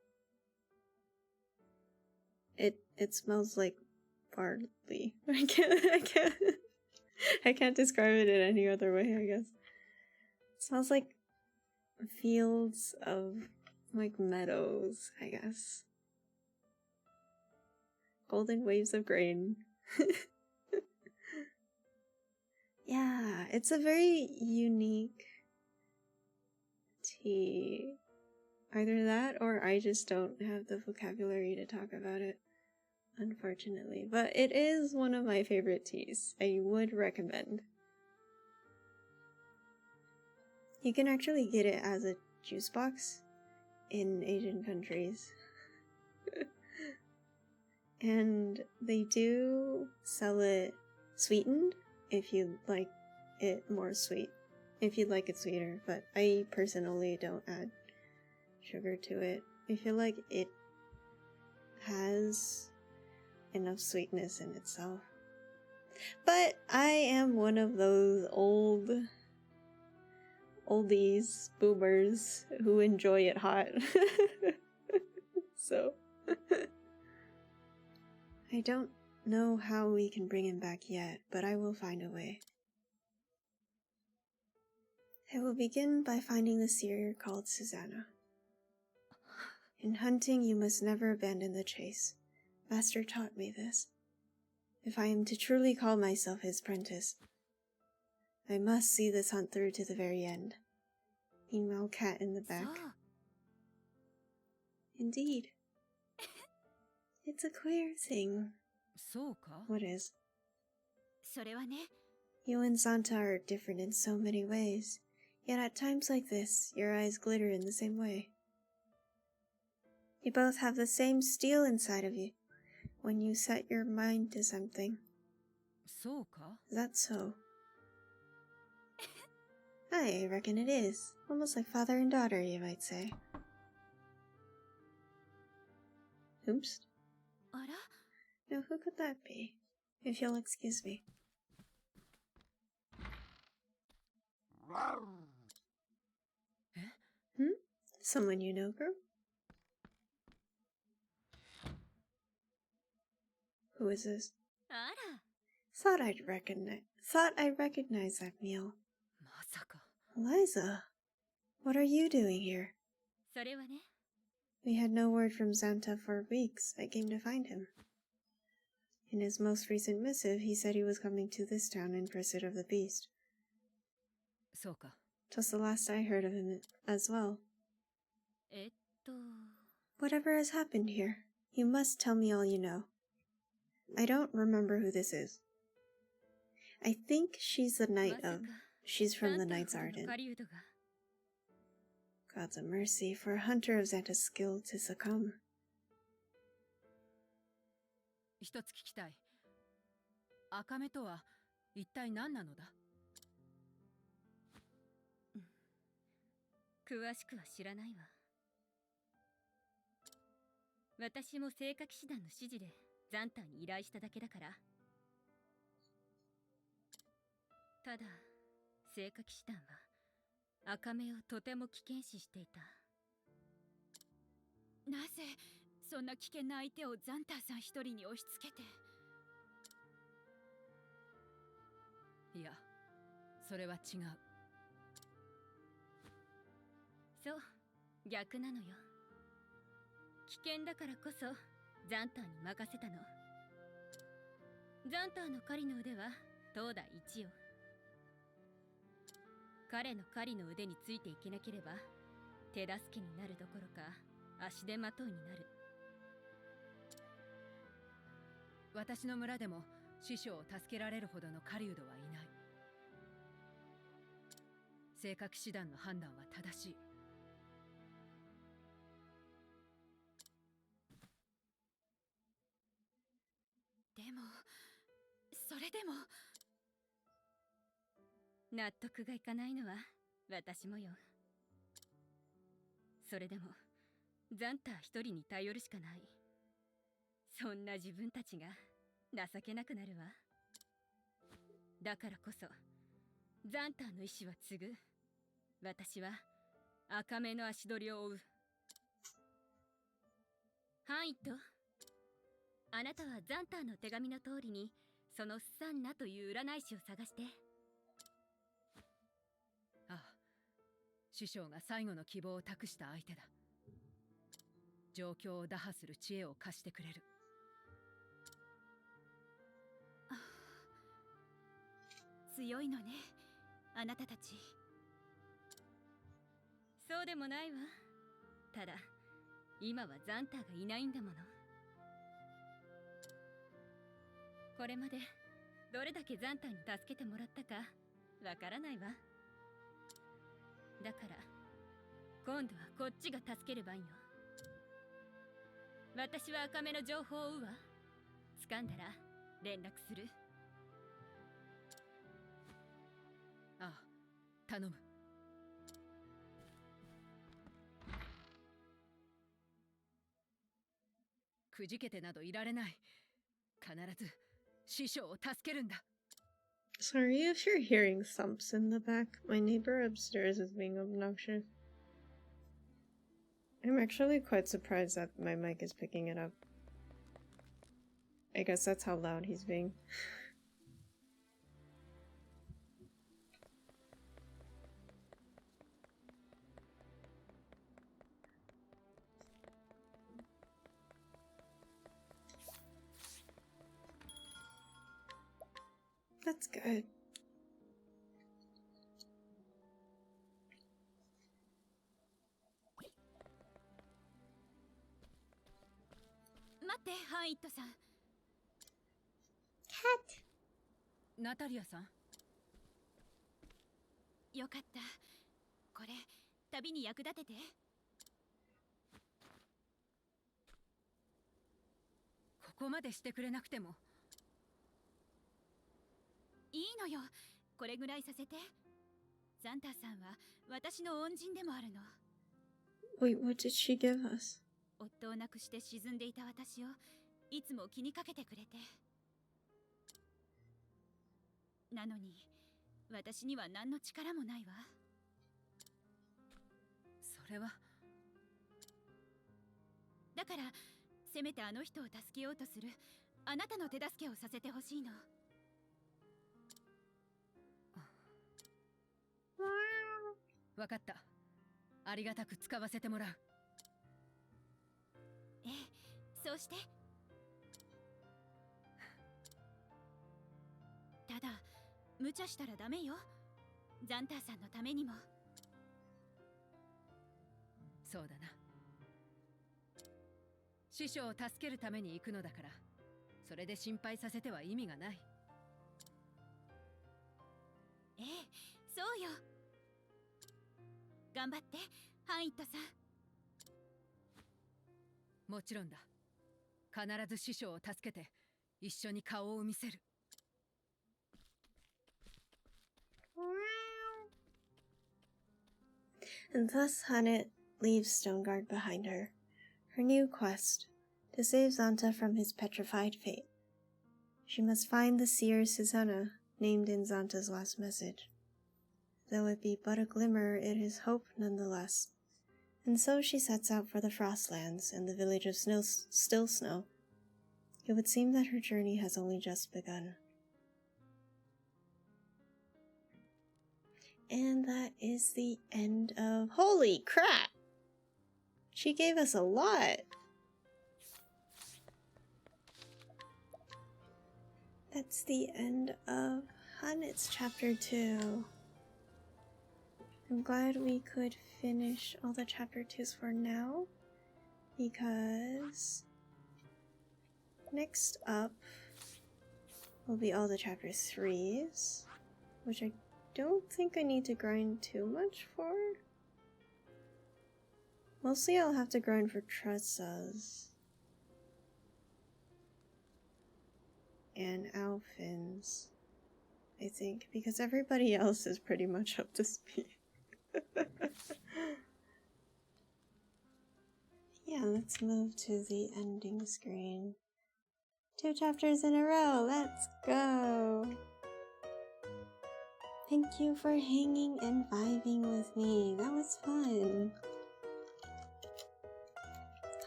It smells like barley. I can't describe it in any other way, I guess. It smells like fields of, like, meadows, I guess. Golden waves of grain. Yeah, it's a very unique tea. Either that, or I just don't have the vocabulary to talk about it, unfortunately. But it is one of my favorite teas. I would recommend. You can actually get it as a juice box in Asian countries. And they do sell it sweetened if you like it more sweet. If you'd like it sweeter, but I personally don't add sugar to it. I feel like it has enough sweetness in itself. But I am one of those oldies, boomers, who enjoy it hot. So, I don't know how we can bring him back yet, but I will find a way. I will begin by finding the seer called Susanna. In hunting, you must never abandon the chase. Master taught me this. If I am to truly call myself his apprentice, I must see this hunt through to the very end. Meanwhile, Cat in the back. Indeed. It's a queer thing. そうか What is? それはね、 You and Santa are different in so many ways, yet at times like this, your eyes glitter in the same way. You both have the same steel inside of you when you set your mind to something. そうか Is that so? I reckon it is. Almost like father and daughter, you might say. Oops. あら Now who could that be? If you'll excuse me. Someone you know, girl? Who is this? あら Thought I recognized that meal. まさか Eliza, what are you doing here? それはね、 We had no word from Santa for weeks. I came to find him. In his most recent missive, he said he was coming to this town in pursuit of the beast. そうか 'Twas the last I heard of him as well. えっと Whatever has happened here, you must tell me all you know. I don't remember who this is. I think she's the ま Knight さ of... か She's サ from ン the タ Knight's ほど Arden. の狩人が God's a mercy for a hunter of Xanta's skill to succumb. 一つ聞きたい赤目とは一体何なのだ詳しくは知らないわ。私も聖火騎士団の指示でザンターに依頼しただけだから。ただ聖火騎士団は赤目をとても危険視していた。なぜそんな危険な相手をザンターさん一人に押し付けて。いやそれは違う。そう逆なのよ。危険だからこそザンターに任せたの。ザンターの狩りの腕は当代一よ。彼の狩りの腕についていけなければ手助けになるどころか足手まといになる。私の村でも師匠を助けられるほどの狩人はいない。聖火騎士団の判断は正しい。でもそれでも納得がいかないのは私もよ。それでもザンター一人に頼るしかない。そんな自分たちが情けなくなるわ。だからこそザンターの意志は継ぐ。私は赤目の足取りを追う。ハイット、あなたはザンターの手紙の通りにそのサンナという占い師を探して。ああ、師匠が最後の希望を託した相手だ。状況を打破する知恵を貸してくれる。強いのねあなたたち。そうでもないわ。ただ今はザンターがいないんだもの。これまでどれだけザンターに助けてもらったかわからないわ。だから今度はこっちが助ける番よ。私は赤目の情報を追うわ。掴んだら連絡する。ああ、頼む。くじけてなどいられない。必ず師匠を助けるんだ。Sorry if you're hearing thumps in the back. My neighbor upstairs is being obnoxious. I'm actually quite surprised that my mic is picking it up. I guess that's how loud he's being. That's good. ってハイットさん。Cat! ナタリアさん。よかった。これ旅に役立てて。ここまでしてくれなくても。いいのよ。これぐらいさせて。ザンタさんは私の恩人でもあるの。 Wait, what did she give us? 夫を亡くして沈んでいた私をいつも気にかけてくれて。なのに私には何の力もないわ。それは。だからせめてあの人を助けようとするあなたの手助けをさせてほしいの。わかった。ありがたく使わせてもらう。ええ、そうして。ただ無茶したらダメよ。ザンターさんのためにも。そうだな。師匠を助けるために行くのだから、それで心配させては意味がない。ええ、そうよ。頑張ってハンイットさん。もちろんだ。必ず師匠を助けて一緒に顔を見せる。And thus Hanet leaves Stoneguard behind her. Her new quest, to save Zanta from his petrified fate. She must find the seer Susanna, named in Zanta's last message. Though it be but a glimmer, it is hope nonetheless. And so she sets out for the Frostlands and the village of Still Snow. It would seem that her journey has only just begun. And that is the end of... Holy crap! She gave us a lot! That's the end of Hanet's chapter 2. I'm glad we could finish all the chapter 2s for now, because next up will be all the chapter 3s, which I don't think I need to grind too much for. Mostly I'll have to grind for Tressa's and Alfin's, I think, because everybody else is pretty much up to speed. Yeah, let's move to the ending screen. 2 chapters in a row, let's go! Thank you for hanging and vibing with me, that was fun!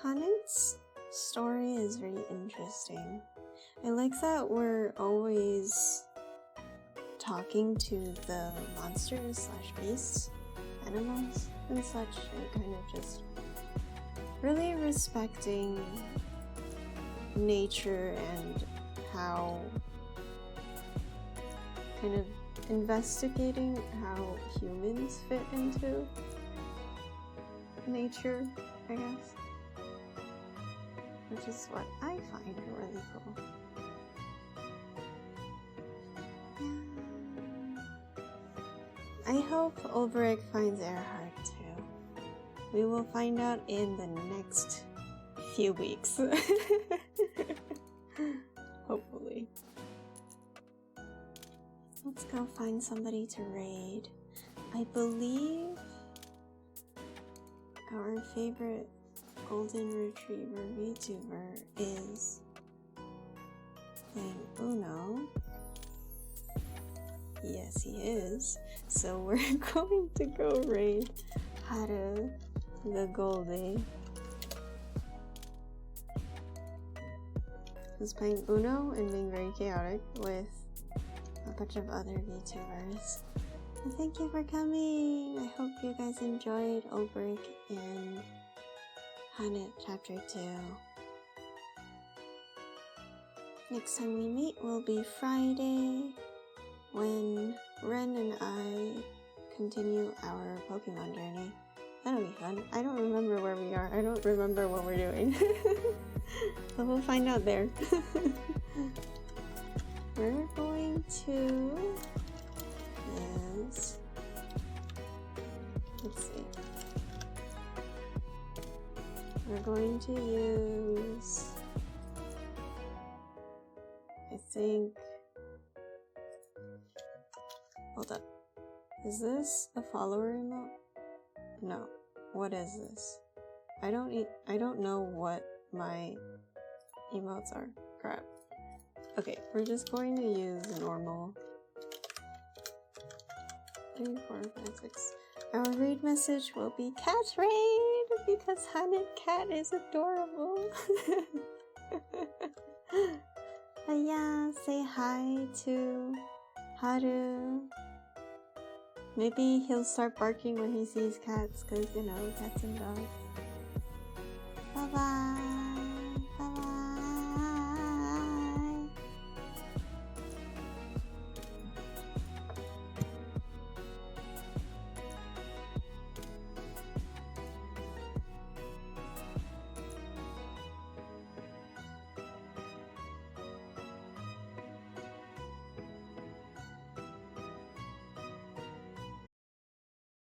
Hanet's story is very interesting. I like that we're always talking to the monsters / beasts, animals and such, and kind of just really respecting nature and how kind of investigating how humans fit into nature, I guess, which is what I find really cool. I hope Ulbrich finds Earhart too. We will find out in the next few weeks. Hopefully. Let's go find somebody to raid. I believe our favorite golden retriever VTuber is playing Uno. Yes, he is. So we're going to go raid Haru the Goldie, who's playing Uno and being very chaotic with a bunch of other VTubers. And thank you for coming! I hope you guys enjoyed Ulbrich and Hanet Chapter 2. Next time we meet will be Friday, when Ren and I continue our Pokemon journey. That'll be fun. I don't remember where we are. I don't remember what we're doing. But we'll find out there. We're going to use, let's see. We're going to use, I think, hold up. Is this a follower emote? No. What is this? I don't know what my emotes are. Crap. Okay, we're just going to use normal. 3, 4, 5, 6. Our raid message will be cat raid because Hunted Cat is adorable. Yeah, say hi to Haru. Maybe he'll start barking when he sees cats, because, you know, cats and dogs. Bye bye.